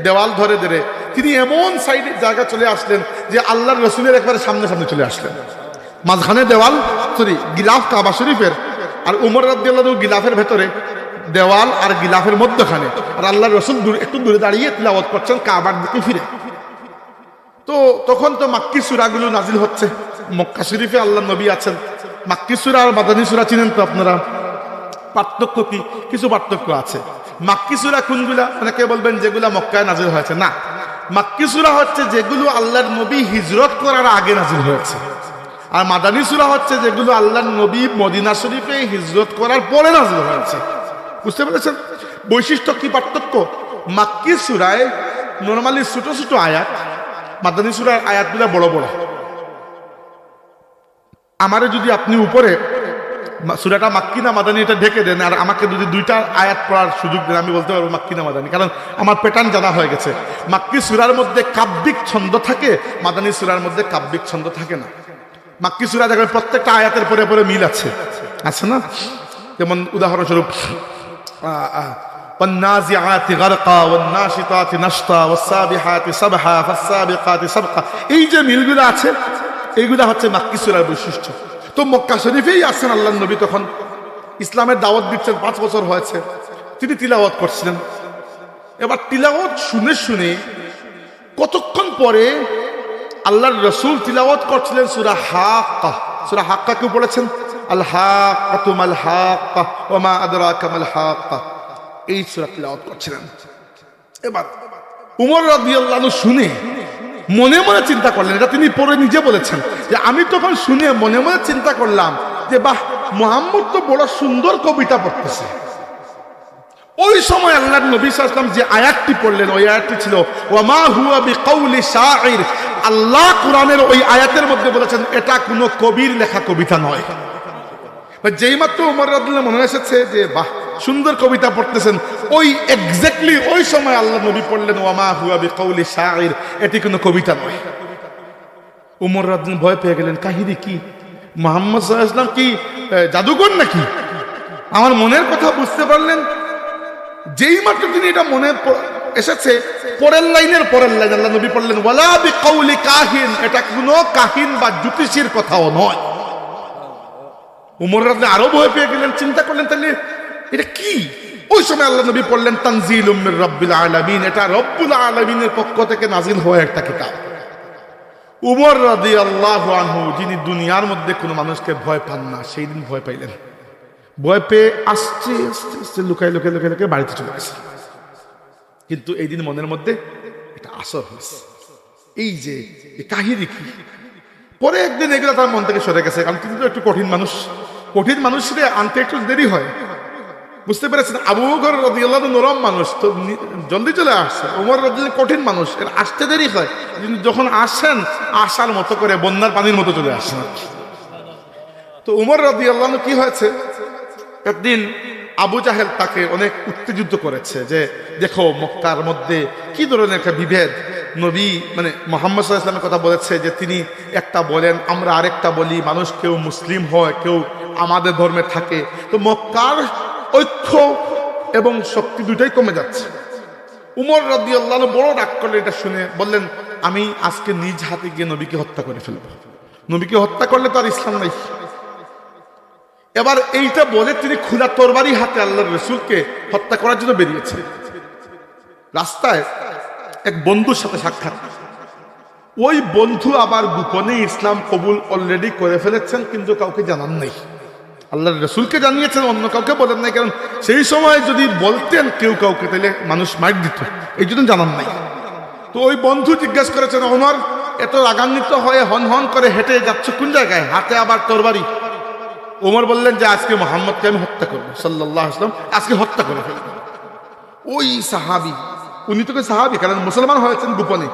দেওয়াল ধরে ধরে তিনি এমন সাইডে জায়গা চলে আসলেন যে আল্লাহর রাসূলের একবারে সামনে সামনে চলে আসলেন। মাঝখানে দেওয়াল, গিলাফ কাবা শরীফের, আর উমর রাদিয়াল্লাহু আনহু গিলাফের ভেতরে, দেওয়াল আর গিলাফের মধ্যখানে, আর আল্লাহর রাসূল একটু দূরে দাঁড়িয়ে তিলাওয়াত করছেন কাবার দিকে ফিরে। তো তখন তো মাক্কি সূরাগুলো নাজিল হচ্ছে। মক্কা শরীফে আল্লাহর নবী আছেন। মাক্কি সূরা আর মাদানী সূরা চিনেন তো আপনারা? পার্থক্য কি? কিছু পার্থক্য আছে। মাক্কি সূরা কোনগুলা? অনেকে বলবেন যেগুলা মক্কায় নাজিল হয়েছে। না, মাক্কি সূরা হচ্ছে যেগুলো আল্লাহর নবী হিজরত করার আগে নাজিল হয়েছে, আর মাদানী সূরা হচ্ছে যেগুলো আল্লাহর নবী মদিনা শরীফে হিজরত করার পরে নাজিল হয়েছে। বুঝতে পেরেছেন বৈশিষ্ট্য কি পার্থক্য? মাক্কি সূরায় নরমালি ছোট ছোট আয়াত, মাদানী সূরার আয়াতগুলো বড় বড়। আমারে যদি আপনি উপরে সূরাটা মাক্কি না মাদানী এটা ঢেকে দেন, আর আমাকে যদি দুইটা আয়াত পড়ার সুযোগ দেন, আমি বলতে পারবো মাক্কি না মাদানী, কারণ আমার প্যাটার্ন জানা হয়ে গেছে। মাক্কি সূরার মধ্যে কাব্যিক ছন্দ থাকে, মাদানী সূরার মধ্যে কাব্যিক ছন্দ থাকে না। মাক্কি সূরা দেখবেন প্রত্যেকটা আয়াতের পরে পরে মিল আছে, আছে না? যেমন উদাহরণস্বরূপ والنازعات غرقا والناشطات نشطا والسابحات سبحا فالسابقات سبقا, এই যে মিলগুলো আছে এইগুলা হচ্ছে মাক্কি সূরার বৈশিষ্ট্য। তো মক্কা শরীফেই আছেন আল্লাহর নবী, তখন ইসলামের দাওয়াত দিচ্ছেন, 5 বছর হয়েছে, তিনি তিলাওয়াত করছিলেন। এবার তিলাওয়াত শুনে শুনে কতক্ষণ পরে আল্লাহর রাসূল তিলাওয়াত করছিলেন সূরা হাক্কা। সূরা হাক্কা কেউ পড়েছেন? আল হাক্কাতু মাল হাক্কা ওয়া মা আদরাকা মাল হাক্কা, এই সূরা তিলাওয়াত করছিলেন। এবার উমর রাদিয়াল্লাহু আনহু শুনে মনে মনে চিন্তা করলেন, এটা তিনি পরে নিজে বলেছেন যে আমি তখন শুনে মনে মনে চিন্তা করলাম যে বাহ, মুহাম্মদ তো বড় সুন্দর কবিতা পড়তেছে। ওই সময় আল্লাহর নবী সাল্লাল্লাহু আলাইহি ওয়াসাল্লাম যে আয়াতটি পড়লেন ওই আয়াতটি ছিল ওয়া মা হুয়া বিকাউলি শাইর। আল্লাহ কোরআনের ওই আয়াতের মধ্যে বলেছেন এটা কোনো কবির লেখা কবিতা নয়। যেই মাত্র ওমর রাদিয়াল্লাহু মনে এসেছে যে বাহ, সুন্দর কবিতা পড়তেছেন, ওই এক্স্যাক্টলি ওই সময় আল্লাহ নবী পড়লেন ওয়া মা হুয়া বিকাউলি শাইর, এটি কোনো কবিতা নয়। ওমর রাদিয়াল্লাহু ভয় পেয়ে গেলেন, কাহিনী কি? মুহাম্মদ সাল্লাল্লাহু আলাইহি ওয়াসাল্লাম কি জাদুকর নাকি? আমার মনের কথা বুঝতে পারলেন। যেই মাত্র তিনি এটা মনে এসেছে, পরের লাইনের পরের লাইন আল্লাহ নবী পড়লেন ওয়ালা বিকাউলি কাহিন, এটা কোনো কাহিন বা জ্যোতিষীর কথাও নয়। ওমর রাদিয়াল্লাহু আরো ভয় পেয়ে গেলেন, চিন্তা করলেন তাহলে এটা কি? ওই সময় আল্লাহ নবী পড়লেন তানজিলুম মির রাব্বিল আলামিন, এটা রব্বুল আলামিনের পক্ষ থেকে নাজিল হওয়া একটা কিতাব। উমর রাদিয়াল্লাহু আনহু, যিনি দুনিয়ার মধ্যে কোনো মানুষকে ভয় পান না, সেই দিন ভয় পাইলেন। ভয় পেয়ে আস্তে আস্তে আস্তে লুকাই লুকাই লুকাই লুকাই বাড়িতে চলে গেছে। কিন্তু এই দিন মনের মধ্যে এটা আসর হয়েছে, এই যে কাহিনী কি। পরে একদিন এগুলো তার মন থেকে সরে গেছে, কারণ তিনি তো একটু কঠিন মানুষ, কঠিন মানুষরে আনতে একটু দেরি হয়। বুঝতে পেরেছেন? আবু বকর রাদিয়াল্লাহু আনহু নরম মানুষ, তো জলদি চলে আসছে। ওমর রাদিয়াল্লাহু কঠিন মানুষ, এর আসতে দেরি হয়, কিন্তু যখন আসেন আসার মতো করে বন্যার পানির মতো চলে আসেন। তো ওমর রাদিয়াল্লাহু আনহু কি হয়েছে, একদিন আবু জাহেল তাকে অনেক উত্তেজিত করেছে যে দেখো মক্কার মধ্যে কি ধরনের একটা বিভেদ। নবী মানে মুহাম্মদ সাল্লাল্লাহু আলাইহি ওয়াসাল্লামের কথা বলেছে যে তিনি একটা বলেন, আমরা আরেকটা বলি, মানুষ কেউ মুসলিম হয়, কেউ আমাদের ধর্মে থাকে। তো মক্কার ঐক্য এবং শক্তি দুটাই কমে যাচ্ছে। উমর রাদিয়াল্লাহু আনহু বড় রাগ করলেন, এটা শুনে বললেন আমি আজকে নিজ হাতে গিয়ে নবীকে হত্যা করে ফেলবো। নবীকে হত্যা করলে তো আর ইসলাম নাই। এবার এইটা বলে তিনি খোলা তরবারি হাতে আল্লাহর রাসূলকে হত্যা করার জন্য বেরিয়েছে। রাস্তায় এক বন্ধুর সাথে সাক্ষাৎ, ওই বন্ধু আবার গোপনে ইসলাম কবুল অলরেডি করে ফেলেছেন, কিন্তু কাউকে জানান নাই। আল্লাহর রাসূলকে জানিয়েছেন, অন্য কাউকে বলেন নাই, কারণ সেই সময় যদি বলতেন কেউ কাউকে তাহলে মানুষ মার দিত, এই জন্য জানান নাই। তো ওই বন্ধু জিজ্ঞাসা করেছেন, ওমর এত রাগান্বিত হয়ে হন হন করে হেঁটে যাচ্ছ কোন জায়গায়, হাতে আবার তরবারি? ওমর বললেন যে আজকে মুহাম্মদকে আমি হত্যা করবো, সাল্লাল্লাহু আলাইহি ওয়াসাল্লাম আজকে হত্যা করে ফেলবো। ওই সাহাবী, উনি তো সাহাবী, কারণ মুসলমান হয়েছেন গোপনে,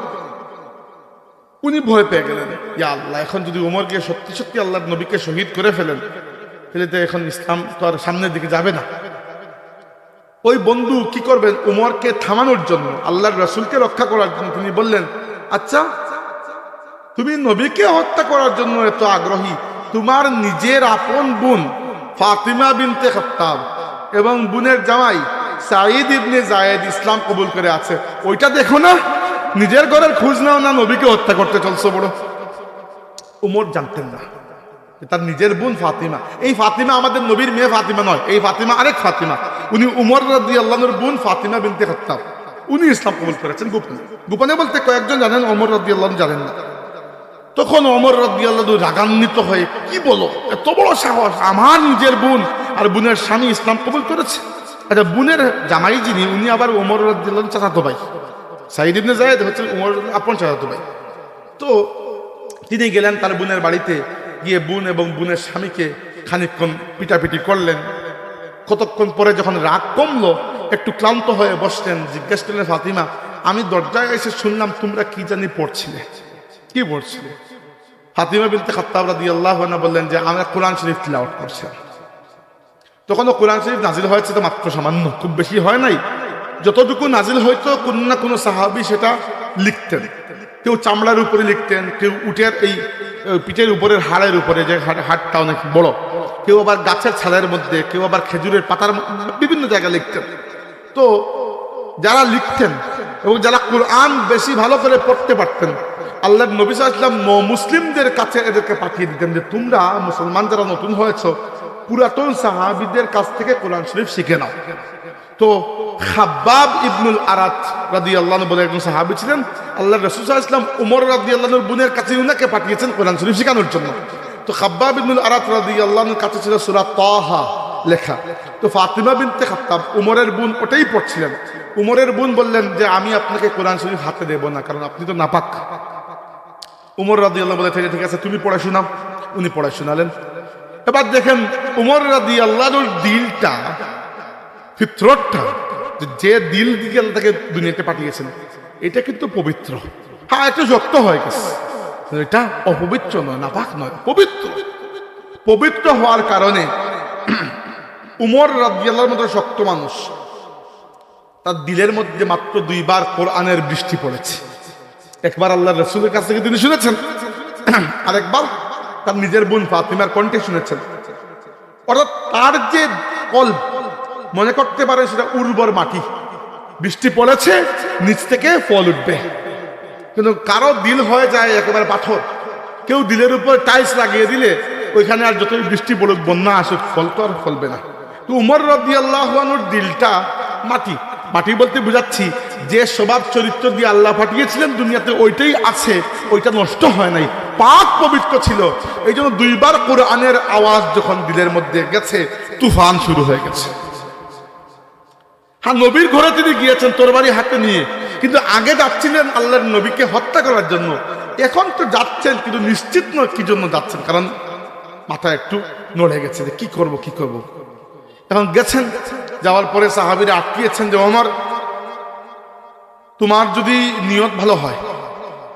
উনি ভয় পেয়ে গেলেন, ইয়া আল্লাহ, এখন যদি ওমরকে সত্যি সত্যি আল্লাহর নবীকে শহীদ করে ফেলেন তাহলে তো এখন ইসলাম তো আর সামনের দিকে যাবে না। ওই বন্ধু কি করবেন, ওমরকে থামানোর জন্য, আল্লাহর রাসূলকে রক্ষা করার জন্য তিনি বললেন, আচ্ছা তুমি নবীকে হত্যা করার জন্য এত আগ্রহী, তোমার নিজের আপন বোন ফাতিমা বিনতে খাত্তাব এবং বোনের জামাই সাঈদ ইবনে যায়েদ ইসলাম কবুল করে আছে, ওইটা দেখো না, নিজের ঘরের খোঁজ নাও না, নবীকে হত্যা করতে চলছো। বড় উমর জানতেন না তার নিজের বোন ফাতিমা, এই ফাতিমা আমাদের নবীর মেয়ে ফাতিমা নয়, এই ফাতিমা আরেক ফাতিমা, উনি উমর রাদিয়াল্লাহু আনহুর বোন ফাতিমা বিনতে খাত্তাব, উনি ইসলাম কবুল করেছেন গোপনে। গোপনে বলতে কয়েকজন জানেন, ওমর রাদিয়াল্লাহু আনহু জানেন না। তখন ওমর রাদিয়াল্লাহু আনহু রাগান্বিত হয়ে, কি বলো, এত বড় সাহস, আমার নিজের বোন আর বোনের স্বামী ইসলাম কবুল করেছে, আচ্ছা, বোনের জামাই যিনি, উনি আবার ওমর রাদিয়াল্লাহু আনহু চাচাতো ভাই। সাঈদ ইবনে যায়েদ হচ্ছে ওমর আপন চাচাতো ভাই। তো তিনি গেলেন তার বোনের বাড়িতে, গিয়ে বোন এবং বোনের স্বামীকে খানিকক্ষণ পিটাপিটি করলেন। কতক্ষণ পরে যখন রাগ কমলো, একটু ক্লান্ত হয়ে বসলেন, জিজ্ঞেস করলেন, ফাতিমা, আমি দরজায় এসে শুনলাম তোমরা কি জানি পড়ছিলে, কি পড়ছিলে? ফাতিমা বিনতে খাত্তাব রাদিয়াল্লাহু আনহা বললেন যে আমরা কোরআন শরীফ তিলাওয়াত করছিলাম। তখনও কোরআন শরীফ নাজিল হয়েছে তো মাত্র সামান্য, খুব বেশি হয় নাই। যতটুকু নাজিল হয়তো কোনো না কোনো সাহাবী সেটা লিখতেন। কেউ চামড়ার উপরে লিখতেন, কেউ উটের এই পিঠের উপরের হাড়ের উপরে, যে হাড়টা অনেক বড়, কেউ আবার গাছের ছালের মধ্যে, কেউ আবার খেজুরের পাতার বিভিন্ন জায়গায় লিখতেন। তো যারা লিখতেন এবং যারা কোরআন বেশি ভালো করে পড়তে পারতেন, আল্লাহর নবী সাল্লাল্লাহু আলাইহি ওয়াসাল্লাম মুসলিমদের কাছে এদেরকে পাঠিয়ে দিতেন যে তোমরা মুসলমান যারা নতুন হয়েছো, পুরাতন সাহাবীদের কাছ থেকে কোরআন শরীফ শিখে নাও। তো খাব্বাব ইবনুল আরাত রাদিয়াল্লাহু আনহু বলে একজন সাহাবী ছিলেন, আল্লাহর রাসূল সাল্লাল্লাহু আলাইহি ওয়াসাল্লাম উমর রাদিয়াল্লাহু আনহুর বোনের কাছে উনাকে পাঠিয়েছেন কোরআন শরীফ শেখানোর জন্য। তো খাব্বাব ইবনুল আরাত রাদিয়াল্লাহু আনহুর কাছে ছিল সূরা তাহা লেখা। তো ফাতিমা বিনতে খাত্তাব উমরের বোন ওটাই পড়ছিলেন। উমরের বোন বললেন যে আমি আপনাকে কোরআন শরীফ হাতে দেব না, কারণ আপনি তো নাপাক। উমর রাদিয়াল্লাহু বলে ঠিক আছে, তুমি পড়ে শোনাও। উনি পড়ে শোনালেন। এবার দেখেন উমর রাদিয়াল্লাহুর দিলটা, ফিতরতটা, যে দিল দিকে আল্লাহ তাকে দুনিয়াতে পাঠিয়েছেন, এটা কিন্তু পবিত্র। হ্যাঁ, একটু শক্ত হয়ে গেছে, এটা অপবিত্র নয়, নাপাক নয়, পবিত্র। পবিত্র হওয়ার কারণে উমর রাদিয়াল্লাহুর মতো শক্ত মানুষ, তার দিলের মধ্যে মাত্র 2 বার কোরআনের বৃষ্টি পড়েছে। একবার আল্লাহর রাসূলের কাছ থেকে তিনি শুনেছেন, আরেকবার তার নিজের বোন ফাতিমার কণ্ঠে শুনেছেন। অর্থাৎ তার যে কল্ব, মনে করতে পারে সেটা উর্বর মাটি, বৃষ্টি পড়েছে, নিচ থেকে ফল উঠবে। কিন্তু কারো দিল হয়ে যায় একেবারে পাথর। কেউ দিলের উপর টাইলস লাগিয়ে দিলে ওইখানে আর যতই বৃষ্টি পড়ুক, বন্যা আসুক, ফল তো আর ফলবে না। তো উমর রাদিয়াল্লাহু আনহুর দিলটা মাটি। মাটি বলতে বুঝাচ্ছি যে স্বভাব চরিত্র দিয়ে আল্লাহ পাঠিয়েছিলেন দুনিয়াতে, ওইটাই আছে, ওইটা নষ্ট হয় নাই, পাক পবিত্র ছিল। এই জন্য 2 বার কোরআনের আওয়াজ যখন দিলের মধ্যে গেছে, তুফান শুরু হয়ে গেছে। হ্যাঁ, নবীর ঘরে তিনি গিয়েছেন তরবারি হাতে নিয়ে, কিন্তু আগে যাচ্ছিলেন আল্লাহর নবীকে হত্যা করার জন্য। এখন তো যাচ্ছেন, কিন্তু নিশ্চিত নয় কি জন্য যাচ্ছেন, কারণ মাথা একটু নড়ে গেছে যে কি করব কি করব। এখন গেছেন, যাওয়ার পরে সাহাবীরা আটকিয়েছেন যে ওমর, তোমার যদি নিয়ত ভালো হয়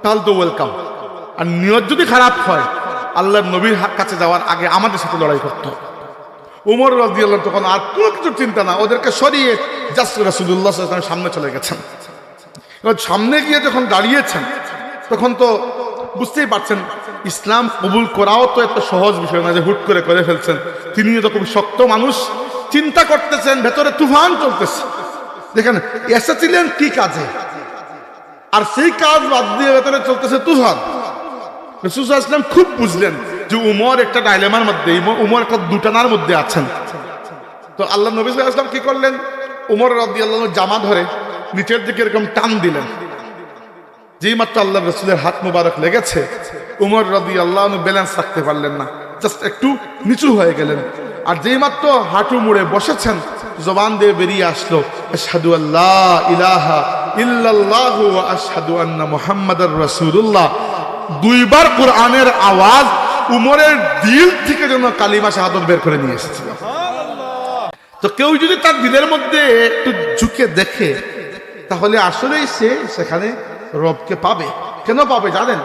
তাহলে তো ওয়েলকাম, আর নিয়ত যদি খারাপ হয় আল্লাহর নবীর কাছে যাওয়ার আগে আমাদের সাথে লড়াই করতে হবে। উমর রাদিয়াল্লাহু আনহু তখন আর কোনো কিছু চিন্তা না, ওদেরকে সরিয়ে জাস্ট রাসূলুল্লাহ সাল্লাল্লাহু আলাইহি ওয়াসাল্লামের সামনে চলে গেছেন। এবার সামনে গিয়ে যখন দাঁড়িয়েছেন, তখন তো বুঝতেই পারছেন ইসলাম কবুল করাও তো এত সহজ বিষয় না যে হুট করে করে ফেলছেন। তিনি তো খুব শক্ত মানুষ, চিন্তা করতেছেন, ভেতরে তুফান চলতেছে। দেখেন এসেছিলেন কি কাজে, আর সেই কাজ বাদ দিয়ে ভেতরে চলতেছে তুফান। রাসূল সাল্লাল্লাহু আলাইহি ওয়াসাল্লাম খুব বুঝলেন যে উমর একটা ডাইলেমার মধ্যে, উমর একটা দুটানার মধ্যে আছেন। তো আল্লাহ নবী সাল্লাল্লাহু আলাইহি ওয়াসাল্লাম কি করলেন, উমর রাদিয়াল্লাহু আনহু জামা ধরে নিচের দিকে এরকম টান দিলেন। যেই মাত্র আল্লাহ রাসূলের হাত মুবারক লেগেছে, উমর রাদিয়াল্লাহু আনহু ব্যালেন্স রাখতে পারলেন না, জাস্ট একটু নিচু হয়ে গেলেন। আর যেই মাত্র হাঁটু মুড়ে বসেছেন, জবান দিয়ে বেরিয়ে আসলো আশহাদু আল্লা ইলাহা ইল্লাল্লাহু ওয়া আশহাদু আন্না মুহাম্মাদার রাসূলুল্লাহ। 2 বার কোরআনের আওয়াজ উমরের দিল থেকে যেন কালিমা শাহাদাত বের করে নিয়ে এসেছিল। তো কেউ যদি তার দিলের মধ্যে একটু ঝুঁকে দেখে, তাহলে আসলেই সে সেখানে রবকে পাবে। কেন পাবে জানেন?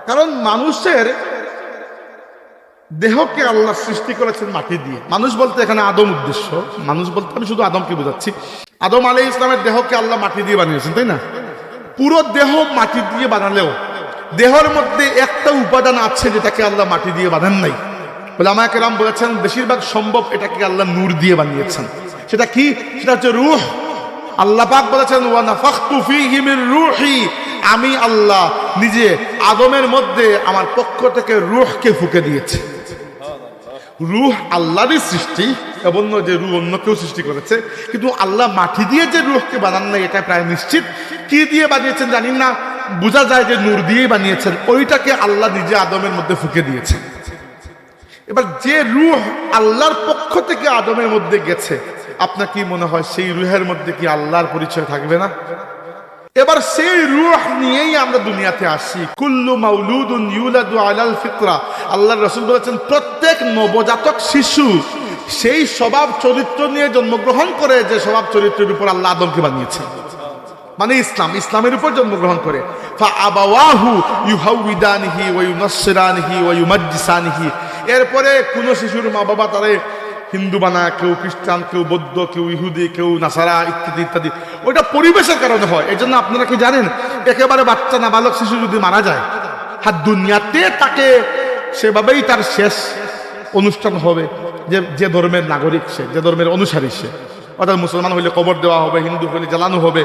কারণ মানুষের দেহকে আল্লাহ সৃষ্টি করেছেন মাটি দিয়ে। মানুষ বলতে এখানে আদম উদ্দেশ্য, মানুষ বলতে আমি শুধু আদমকে বোঝাচ্ছি। আদম আলাইহিস সালামের দেহকে আল্লাহ মাটি দিয়ে বানিয়েছেন, তাই না? পুরো দেহ মাটি দিয়ে বানালেও দেহের মধ্যে একটা উপাদান আছে যেটাকে আল্লাহ মাটি দিয়ে বানান নাই। উলামায়ে কেরাম বলেছেন বেশিরভাগ সম্ভব এটাকে আল্লাহ নূর দিয়ে বানিয়েছেন। সেটা কি? সেটা হচ্ছে রূহ। আল্লাহ পাক বলেছেন ওয়া নাফাখতু ফীহি মির রূহি, আমি আল্লাহ নিজে আদমের মধ্যে আমার পক্ষ থেকে রূহকে ফুঁকে দিয়েছি। রূহ আল্লাহরই সৃষ্টি, এবং যে রূহ অন্য কেউ সৃষ্টি করেছে, কিন্তু আল্লাহ মাটি দিয়ে যে রূহকে বানান নাই এটা প্রায় নিশ্চিত। কি দিয়ে বানিয়েছেন জানি না, বোঝা যায় যে নূর দিয়েই বানিয়েছেন। ওইটাকে আল্লাহ নিজে আদমের মধ্যে ফুঁকে দিয়েছেন। এবার যে রূহ আল্লাহর পক্ষ থেকে আদমের মধ্যে গেছে, আপনার কি মনে হয় সেই রুহের মধ্যে কি আল্লাহর পরিচয় থাকবে না? এবার সেই রূহ নিয়েই আমরা দুনিয়াতে আসি। কুল্লু মাউলুদুন ইউলাদু আলাল ফিতরা, আল্লাহর রাসূল বলেছেন প্রত্যেক নবজাতক শিশু সেই স্বভাব চরিত্র নিয়ে জন্মগ্রহণ করে যে স্বভাব চরিত্রের উপর আল্লাহ আদমকে বানিয়েছেন, মানে ইসলামের উপর জন্মগ্রহণ করে। ফাআবাওয়াহু ইউহাউইদানিহি ওয়া ইউনাসসিরানিহি ওয়া ইউমাজ্জিসানিহি, এরপরে কোন শিশুর মা বাবা তারে হিন্দু বানায়, কেউ খ্রিস্টান, কেউ বৌদ্ধ, কেউ ইহুদি, কেউ নাসারা ইত্যাদি ইত্যাদি। ওইটা পরিবেশের কারণে হয়। এই জন্য আপনারা কি জানেন, একেবারে বাচ্চা নাবালক শিশু যদি মারা যায়, আর দুনিয়াতে তাকে সেভাবেই তার শেষ অনুষ্ঠান হবে। যে ধর্মের নাগরিক সে, যে ধর্মের অনুসারী সে, অর্থাৎ মুসলমান হইলে কবর দেওয়া হবে, হিন্দু হইলে জ্বালানো হবে।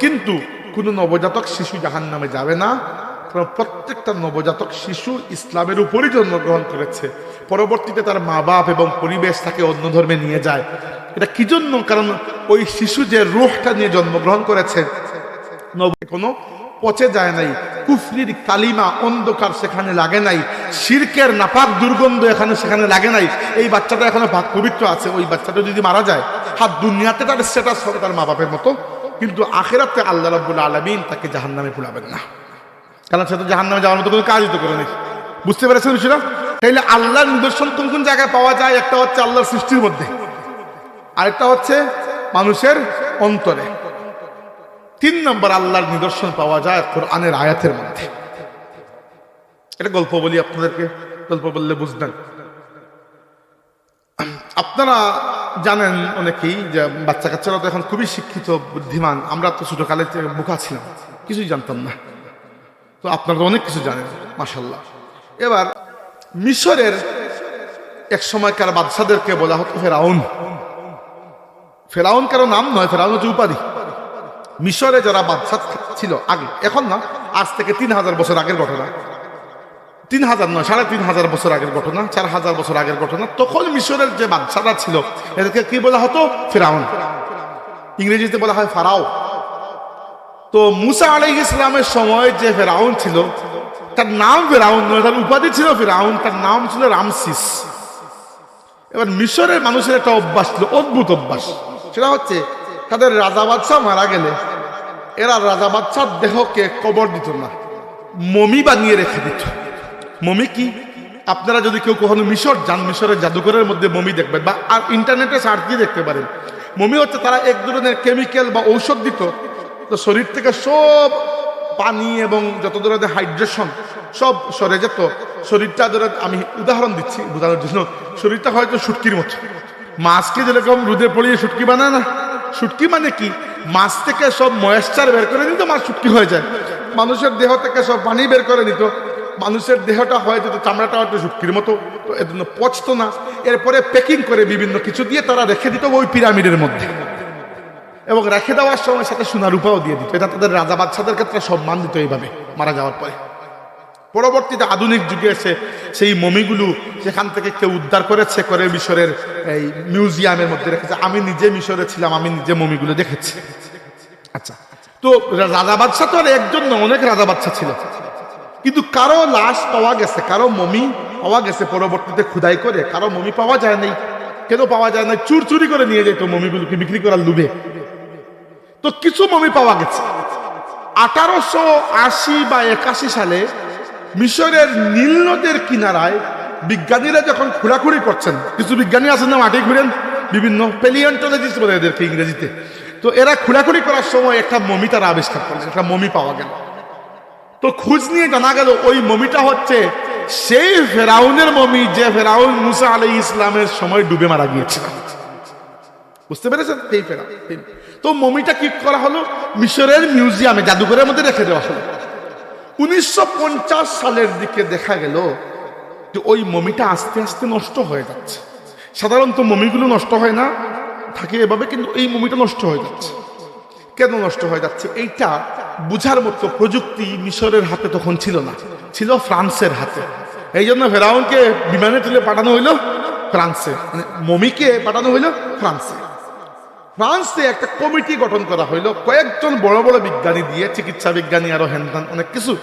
কিন্তু কোনো নবজাতক শিশু জাহান্নামে যাবে না, কারণ প্রত্যেকটা নবজাতক শিশু ইসলামের উপরই জন্মগ্রহণ করেছে। পরবর্তীতে তার মা বাপ এবং পরিবেশ তাকে অন্য ধর্মে নিয়ে যায়। এটা কি জন্য? কারণ ওই শিশু যে রূহটা নিয়ে জন্মগ্রহণ করেছে, কোনো পচে যায় নাই, কুফরির কালিমা অন্ধকার সেখানে লাগে নাই, শিরকের নাপাক দুর্গন্ধ সেখানে লাগে নাই। এই বাচ্চাটা এখনো পাক পবিত্র আছে। ওই বাচ্চাটা যদি মারা যায়, হাত দুনিয়াতে তার স্ট্যাটাস হবে তার মা বাপের মতো, কিন্তু আখিরাতে আল্লাহ রাব্বুল আলামিন তাকে জাহান্নামে পুরাবেন না, কারণ সে তো জাহান্নামে যাওয়ার মতো কোনো কাজই তো করে নেই। বুঝতে পেরেছেন বিষয়টা? তাইলে আল্লাহর নিদর্শন কোন কোন জায়গায় পাওয়া যায়? একটা হচ্ছে আল্লাহর সৃষ্টির মধ্যে, আরেকটা হচ্ছে মানুষের অন্তরে, 3 নম্বর আল্লাহর নিদর্শন পাওয়া যায় কোরআনের আয়াতের মধ্যে। এটা গল্প বলি আপনাদেরকে, গল্প বললে বুঝবেন। আপনারা জানেন অনেকেই যে বাচ্চা কাচ্চারা তো এখন খুবই শিক্ষিত, বুদ্ধিমান। আমরা তো ছোটকালে বোকা ছিলাম, কিছুই জানতাম না। তো আপনারা তো অনেক কিছু জানেন, মাশাআল্লাহ। এবার মিশরের এক সময়কার বাদশাদেরকে বলা হতো ফেরাউন। ফেরাউন কারো নাম নয়, ফেরাউন হচ্ছে উপাধি। মিশরে যারা বাদশা ছিল আগে, এখন না, আজ থেকে 3000 বছর আগের ঘটনা, 3000 নয়, 3500 বছর আগের ঘটনা, 4000 বছর আগের ঘটনা। তখন মিশরের যে বাদশারা ছিল এদেরকে কি বলা হতো? ফেরাউন। ইংরেজিতে বলা হয় ফারাও। তো মুসা আলাইহিস সালামের সময় যে ফেরাউন ছিল, তার নাম ফেরাউন নয়, তার উপাধি ছিল ফেরাউন, তার নাম ছিল রামসিস। এবার মিশরের মানুষের একটা অভ্যাস ছিল, অদ্ভুত অভ্যাস। সেটা হচ্ছে তাদের রাজা বাদশাহ মারা গেলে এরা রাজা বাদশার দেহকে কবর দিত না, মমি বানিয়ে রেখে দিত। মমি কি? আপনারা যদি কেউ কখনো মিশর যান, মিশরের জাদুঘরের মধ্যে মমি দেখবেন, বা আর ইন্টারনেটে সার্চ দিয়ে দেখতে পারেন। মমি হচ্ছে তারা এক ধরনের কেমিক্যাল বা ঔষধ দিত, তো শরীর থেকে সব পানি এবং যত ধরনের হাইড্রেশন সব সরে যেত। শরীরটা ধরে, আমি উদাহরণ দিচ্ছি বোঝানোর জন্য, শরীরটা হয়তো শুটকির মতো। মাছকে যেরকম রোদে পড়িয়ে শুটকি বানায় না, শুটকি মানে কি? মাছ থেকে সব ময়েশ্চার বের করে নিত, মাছ শুটকি হয়ে যায়। মানুষের দেহ থেকে সব পানি বের করে নিত, মানুষের দেহটা হয়ে যেত, চামড়াটা হয়তো শুটকির মতো, তো এর জন্য পচতো না। এরপরে প্যাকিং করে বিভিন্ন কিছু দিয়ে তারা রেখে দিত ওই পিরামিডের মধ্যে, এবং রেখে দেওয়ার সময় সাথে সোনা রূপাও দিয়ে দিত। এটা তাদের রাজা বাদশাদের ক্ষেত্রে সম্মান দিত এইভাবে মারা যাওয়ার পরে। পরবর্তীতে আধুনিক যুগে এসে সেই মমিগুলো সেখান থেকে কেউ উদ্ধার করেছে, করে মিশরের এই মিউজিয়ামের মধ্যে রেখেছে। আমি নিজে মিশরে ছিলাম, আমি নিজে মমিগুলো দেখেছি। আচ্ছা, তো রাজা বাদশা তো আর একজন না, অনেক রাজা বাদশা ছিল, কিন্তু কারো লাশ পাওয়া গেছে, কারো মমি পাওয়া গেছে পরবর্তীতে খুদাই করে, কারো মমি পাওয়া যায় নাই। কেন পাওয়া যায় না? চুরি করে নিয়ে যেত মমিগুলোকে বিক্রি করার লোভে। তো কিছু মমি পাওয়া গেছে। 1880 বা 81 সালে মিশরের নীল নদের কিনারায় বিজ্ঞানীরা যখন খোঁড়াখুড়ি করছেন, কিছু বিজ্ঞানী আছেন না মাটি ঘুরেন, বিভিন্ন প্যালিওন্টোলজিস্ট বলে এদেরকে ইংরেজিতে। তো এরা খোঁড়াখুড়ি করার সময় একটা মমি তারা আবিষ্কার করলেন, একটা মমি পাওয়া গেল। তো খোঁজ নিয়ে জানা গেল ওই মমিটা হচ্ছে সেই ফেরাউনের মমি, যে ফেরাউন মুসা আলাইহিস সালামের সময় ডুবে মারা গিয়েছিল। বুঝতে পেরেছেন? এই ফেরাউন। তো মমিটা কি করা হলো? মিশরের মিউজিয়ামে, জাদুঘরের মধ্যে রেখে দেওয়া হলো। 1950 সালের দিকে দেখা গেল যে ওই মমিটা আস্তে আস্তে নষ্ট হয়ে যাচ্ছে। সাধারণত মমিগুলো নষ্ট হয় না, থাকে এভাবে, কিন্তু এই মমিটা নষ্ট হয়ে যাচ্ছে। কেন নষ্ট হয়ে যাচ্ছে এইটা বুঝার মতো প্রযুক্তি মিশরের হাতে তখন ছিল না, ছিল ফ্রান্সের হাতে। এই জন্য ফেরাউনকে বিমানে তুলে পাঠানো হইলো ফ্রান্সে, মানে মমিকে পাঠানো হইলো ফ্রান্সে। ফ্রান্সে একটা কমিটি গঠন করা হইলো কয়েকজন বড় বড় বিজ্ঞানী দিয়ে, চিকিৎসা বিজ্ঞানী আরো হ্যান অনেক কিছু,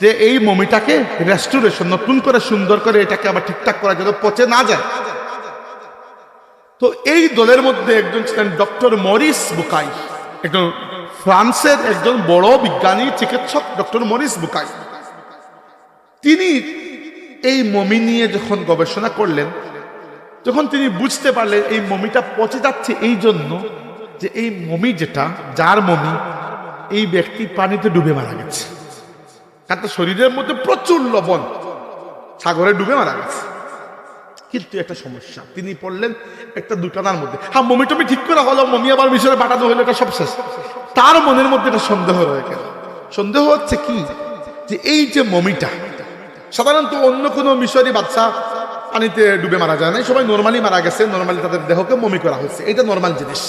যে এই মমিটাকে রেস্টোরেশন, নতুন করে সুন্দর করে এটাকে আবার ঠিকঠাক করা যেন পচে না যায়। তো তো এই দলের মধ্যে একজন ছিলেন ডক্টর মরিস বুকাই, একজন ফ্রান্সের একজন বড় বিজ্ঞানী চিকিৎসক ডক্টর মরিস বুকাই। তিনি এই মমি নিয়ে যখন গবেষণা করলেন, যখন তিনি বুঝতে পারলেন এই মমিটা পচে যাচ্ছে এই জন্য যে এই মমি যেটা, যার মমি, এই ব্যক্তি পানিতে ডুবে মারা গেছে, কারণ তার শরীরের মধ্যে প্রচুর লবণ, সাগরে ডুবে মারা গেছে। কিন্তু একটা সমস্যা, তিনি পড়লেন একটা দুটানার মধ্যে। হ্যাঁ, মমি টমি ঠিক করা হলো, মমি আবার মিশরে পাঠানো হলো, এটা সব শেষ। তার মনের মধ্যে একটা সন্দেহ রয়ে গেল। সন্দেহ হচ্ছে কি, যে এই যে মমিটা, সাধারণত অন্য কোনো মিশরি বাচ্চা পানিতে ডুবে মারা যায় না, সবাই নর্মালি মারা গেছে, নর্মালি তাদের দেহকে মমি করা হয়েছে, এটা নর্মাল জিনিস।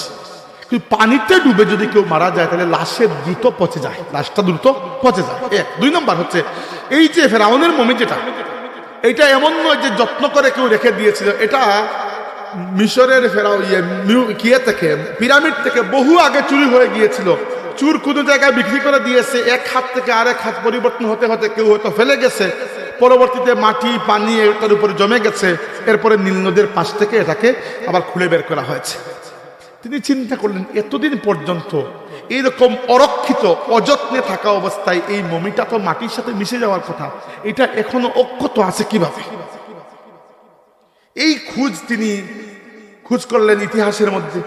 কিন্তু পানিতে ডুবে যদি কেউ মারা যায় তাহলে লাশের দ্রুত পচে যায়, লাশটা দ্রুত পচে যায়। এক। দুই নম্বর হচ্ছে এই যে ফেরাউনের মমি যেটা, এটা এমন নয় যে যত্ন করে কেউ রেখে দিয়েছিল, এটা মিশরের কিয়ে থেকে, পিরামিড থেকে বহু আগে চুরি হয়ে গিয়েছিল। চুর কোনো জায়গায় বিক্রি করে দিয়েছে, এক হাত থেকে আরেক হাত পরিবর্তন হতে হতে কেউ হয়তো ফেলে গেছে, পরবর্তীতে মাটি পানি এটার উপরে জমে গেছে, এরপরে নীল নদের পাশ থেকে এটাকে আবার খুলে বের করা হয়েছে। তিনি চিন্তা করলেন এতদিন পর্যন্ত এইরকম অরক্ষিত অযত্নে থাকা অবস্থায় এই মমিটা তো মাটির সাথে মিশে যাওয়ার কথা, এটা এখনো অক্ষত আছে কিভাবে? এই তিনি খোঁজ করলেন ইতিহাসের মধ্যে।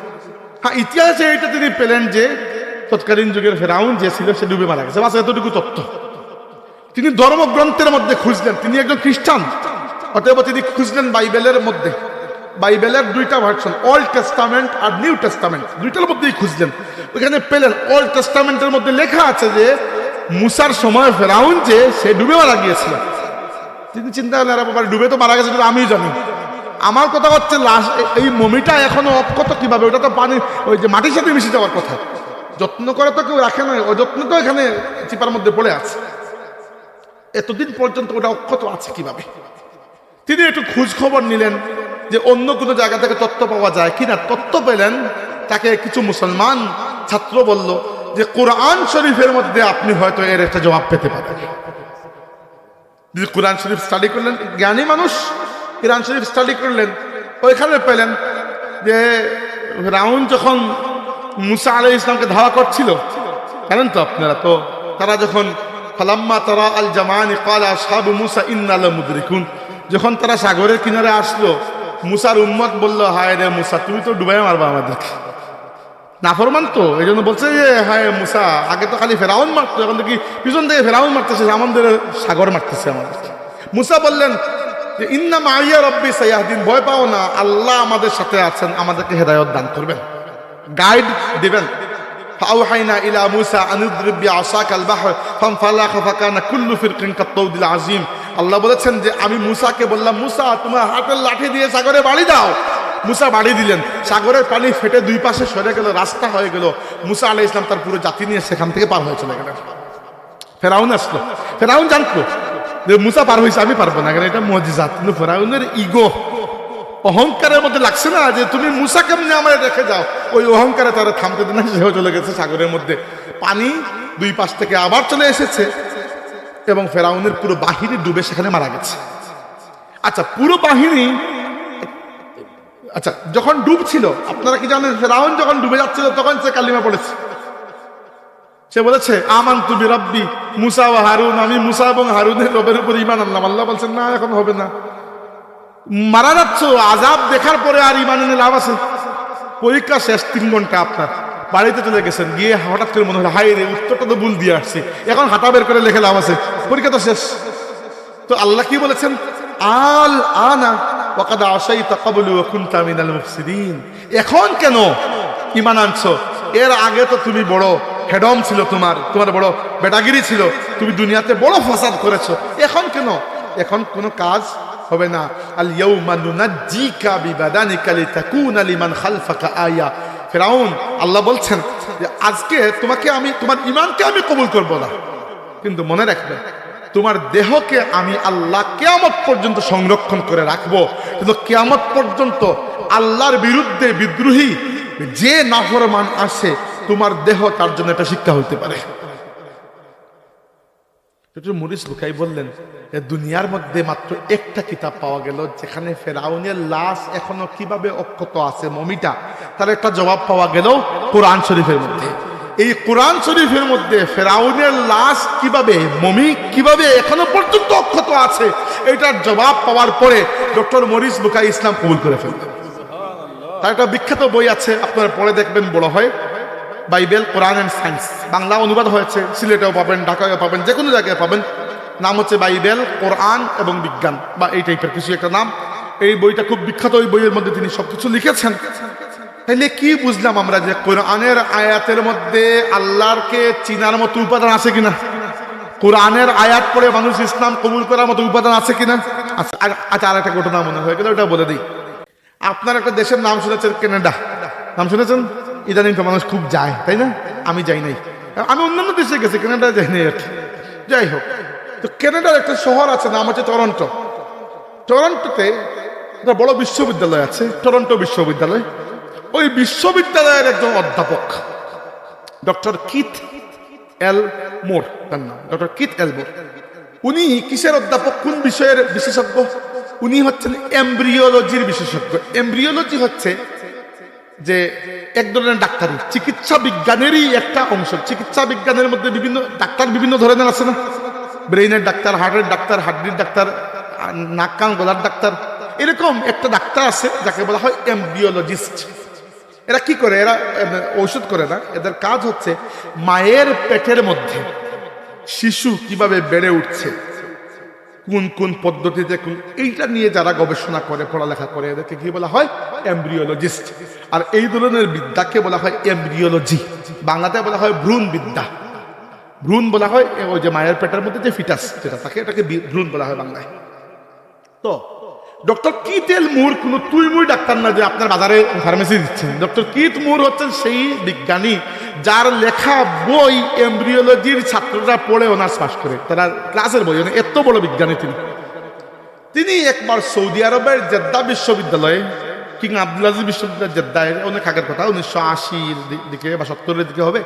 হ্যাঁ, ইতিহাসে এটা তিনি পেলেন যে তৎকালীন যুগের ফেরাউন যে ছিল সে ডুবে মারা গেছে, বাস এতটুকু তথ্য। তিনি ধর্মগ্রন্থের মধ্যে খুঁজলেন, তিনি একজন খ্রিস্টান, অতএব তিনি খুঁজলেন বাইবেলের মধ্যে। বাইবেলের দুইটা ভার্সন, ওল্ড টেস্টামেন্ট আর নিউ টেস্টামেন্ট, দুইটার মধ্যেই খুঁজলেন। ওইখানে পেলেন ওল্ড টেস্টামেন্টের মধ্যে লেখা আছে যে মুসার সময় ফেরাউন যে সে ডুবে মারা গিয়েছিল। তিনি চিন্তা করলেন, আরে বাবা, ডুবে তো মারা গেছে, আমি জানি। আমার কথা হচ্ছে লাশ, এই মমিটা এখনো অক্ষত কিভাবে? ওটা তো পানি, ওই যে মাটির সাথে মিশে যাওয়ার কথা, যত্ন করে তো কেউ রাখে না, অযত্ন তো এখানে চিপার মধ্যে পড়ে আছে, এতদিন পর্যন্ত ওটা অক্ষত আছে কিভাবে? তিনি একটু খোঁজ খবর নিলেন যে অন্য কোনো জায়গা থেকে তথ্য পাওয়া যায় কিনা। তথ্য পেলেন, তাকে কিছু মুসলমান ছাত্র বলল যে কোরআন শরীফের মধ্যে আপনি হয়তো এর একটা জবাব পেতে পারেন। কোরআন শরীফ স্টাডি করলেন, জ্ঞানী মানুষ, কোরআন শরীফ স্টাডি করলেন, ওইখানে পেলেন যে ফিরআউন যখন মুসা আলাইহিস সালামকে ধাওয়া করছিল, জানেন তো আপনারা, তো তারা যখন ফালাম্মা তারা আল জামানি ক্বালা আসহাবু মুসা ইন্না লামুদরিকুন, যখন তারা সাগরের কিনারে আসলো, মুসার উম্মত বলল, হায় রে মুসা, তুমি তো ডুবাই মারবা আমাদেরকে, নাফরমান তো, এই জন্য বলছে যে হায় মুসা, আগে তো খালি ফেরাউন মারতো, এখন দেখি পিছন থেকে ফেরাউন মারতেছে, আমাদের সাগর মারতেছে আমাদেরকে। মুসা বললেন যে ইন্না মাইয়া রব্বি সাইয়াহদিন, ভয় পাও না, আল্লাহ আমাদের সাথে আছেন, আমাদেরকে হেদায়েত দান করবেন, গাইড দিবেন। ফাআওহাইনা ইলা মুসা আন ইদরিব বিআসাকাল বাহর ফানফালাখা ফাকানা কুল্লু ফিরকিন কাত-তাউদিল আযীম। আল্লাহ বলেছেন যে আমি মুসাকে বললাম, মুসা তোমার হাতের লাঠি দিয়ে সাগরে বাড়ি দাও। মুসা বাড়ি দিলেন, সাগরের পানি ফেটে দুই পাশে সরে গেল, রাস্তা হয়ে গেল। মুসা আলাইহিস সালাম তার পুরো জাতি নিয়ে সেখান থেকে পার হয়ে চলে গেলেন। ফেরাউন আসলো, ফেরাউন জানতো যে মুসা পার হয়েছে, আমি পারবো না, কারণ এটা মুজিজাত। কিন্তু ফেরাউনের ইগো, অহংকারের মধ্যে লাগছে না যে তুমি মুসা কেমনে আমার রেখে যাও, ওই অহংকারে তারা থামতে দেন, সেও চলে গেছে সাগরের মধ্যে। পানি দুই পাশ থেকে আবার চলে এসেছে এবং ফেরাউনের পুরো বাহিনী ডুবে সেখানে মারা গেছে। আচ্ছা, পুরো বাহিনী, আচ্ছা, যখন ডুবছিল, আপনারা কি জানেন, ফেরাউন যখন ডুবে যাচ্ছিল তখন সে কালিমা পড়েছে। সে বলেছে আমানতু বিরাব্বি মুসা ওয়া হারুন, আমি মুসা এবং হারুনের রবের উপর ঈমান আনলাম। আল্লাহ বলছেন না, এখন হবে না, মারা যাচ্ছ, আযাব দেখার পরে আর ঈমান এনে লাভ আছে? পরীক্ষা শেষ, 3 ঘন্টা আপনার বাড়িতে চলে গেছেন, গিয়ে হঠাৎ করে মনে হলো হায় রে, উত্তরটা তো ভুল দিয়ে আসছি, এখন হাতা বের করে লেখে লাভ আছে? পরীক্ষা তো শেষ। তো আল্লাহ কি বলেছেন, আল আনা ওয়াকাদ আসাইতা ক্বাবলু ওয়া কুনতা মিনাল মুফসিদিন, এখন কেন ঈমান আনছো? এর আগে তো তুমি বড় হেডম ছিল, তোমার বড় বেটাগিরি ছিল, তুমি দুনিয়াতে বড় ফাসাদ করেছো, এখন কেন? এখন কোনো কাজ হবে না। আল ইয়াউমা নুনাজ্জিকা বিবাদানিকা লিতাকুনা লিমান খালফাকা আয়া। ফিরআউন, আল্লাহ বলছেন যে আজকে তোমাকে আমি, তোমার ঈমানকে আমি কবুল করব না, কিন্তু মনে রাখবে তোমার দেহকে আমি আল্লাহ কিয়ামত পর্যন্ত সংরক্ষণ করে রাখবো। কিন্তু কিয়ামত পর্যন্ত আল্লাহর বিরুদ্ধে বিদ্রোহী যে নাফরমান আসে, তোমার দেহ তার জন্য একটা শিক্ষা হতে পারে। ডক্টর মরিস বুখারী বললেন দুনিয়ার মধ্যে মাত্র একটা কিতাব পাওয়া গেল যেখানে ফেরাউনের লাশ এখনো কিভাবে অক্ষত আছে মমিটা, তার একটা জবাব পাওয়া গেল কোরআন শরীফের মধ্যে। এই কোরআন শরীফের মধ্যে ফেরাউনের লাশ কিভাবে মমি কিভাবে এখনো পর্যন্ত অক্ষত আছে এটার জবাব পাওয়ার পরে ডক্টর মরিস বুখারী ইসলাম কবুল করে ফেললেন। তার একটা বিখ্যাত বই আছে, আপনারা পড়ে দেখবেন, বড় হয়, Bible Quran and science, Bangla অনুবাদ হয়েছে, সিলেটেও পাবেন, ঢাকায়ও পাবেন, যে কোনো জায়গায় পাবেন। নাম হচ্ছে বাইবেল কোরআন এবং বিজ্ঞান বা এই টাইপের কিছু একটা নাম। এই বইটা খুব বিখ্যাত, ওই বইয়ের মধ্যে তিনি সবকিছু লিখেছেন। তাহলে কি বুঝলাম আমরা যে কোরআনের আয়াতের মধ্যে আল্লাহকে চিনার মতো উপাদান আছে কিনা? কোরআনের আয়াত পড়ে মানুষ ইসলাম কবুল করার মতো উপাদান আছে কিনা? আচ্ছা, আর একটা ঘটনা মনে হয়ে গেল, ওটা বলে দিই। আপনার একটা দেশের নাম শুনেছেন, কানাডা, নাম শুনেছেন? ইদানিং তো মানুষ খুব যায়, তাই না? আমি যাই নাই, আমি অন্যান্য দেশে গেছি, কানাডা যাই নাই আর কি। যাই হোক, তো কানাডার একটা শহর আছে, নাম হচ্ছে টরন্টো। টরন্টোতে একটা বড় বিশ্ববিদ্যালয় আছে, টরন্টো বিশ্ববিদ্যালয়। ওই বিশ্ববিদ্যালয়ের একজন অধ্যাপক ডক্টর কিথ এল মোর, তার নাম ডক্টর কিথ এল মোর। উনি কিসের অধ্যাপক, কোন বিষয়ের বিশেষজ্ঞ? উনি হচ্ছেন এমব্রিওলজির বিশেষজ্ঞ। এমব্রিওলজি হচ্ছে যে এক ধরনের ডাক্তারি, চিকিৎসা বিজ্ঞানেরই একটা অংশ। চিকিৎসা বিজ্ঞানের মধ্যে বিভিন্ন ডাক্তার বিভিন্ন ধরনের আছে না, ব্রেইনের ডাক্তার, হার্টের ডাক্তার, হাড্ডির ডাক্তার, নাক কান গলার ডাক্তার, এরকম একটা ডাক্তার আছে যাকে বলা হয় এমব্রিওলজিস্ট। এরা কি করে? এরা ঔষধ করে না, এদের কাজ হচ্ছে মায়ের পেটের মধ্যে শিশু কিভাবে বেড়ে উঠছে, কোন কোন পদ্ধতিতে, এইটা নিয়ে যারা গবেষণা করে, পড়ালেখা করে, এদেরকে কি বলা হয়? এমব্রিওলজিস্ট। আর এই ধরনের বিদ্যাকে বলা হয় এমব্রিওলজি। বাংলাতে বলা হয় ভ্রূণ বিদ্যা। ভ্রূণ বলা হয় ওই যে মায়ের পেটের মধ্যে যে ফিটাস যেটা থাকে, এটাকে ভ্রূণ বলা হয় বাংলায়। তো ডক্টর কিথ এল মুর কোন তুই মুই ডাক্তার না যে আপনার বাজারে ফার্মেসি দিচ্ছেন। ডক্টর কিথ মুর হচ্ছেন সেই বিজ্ঞানী যার লেখা বই এমব্রিওলজির ছাত্ররা পড়ে অনার্স পাস করে, তারা ক্লাসের বই, এত বড় বিজ্ঞানী তিনি। তিনি একবার সৌদি আরবের জেদ্দা বিশ্ববিদ্যালয়ে, কিং আব্দুল আজিজ বিশ্ববিদ্যালয় জেদ্দায়, অনেক আগের কথা, 1980-র দিকে বা 70-এর দিকে হবে,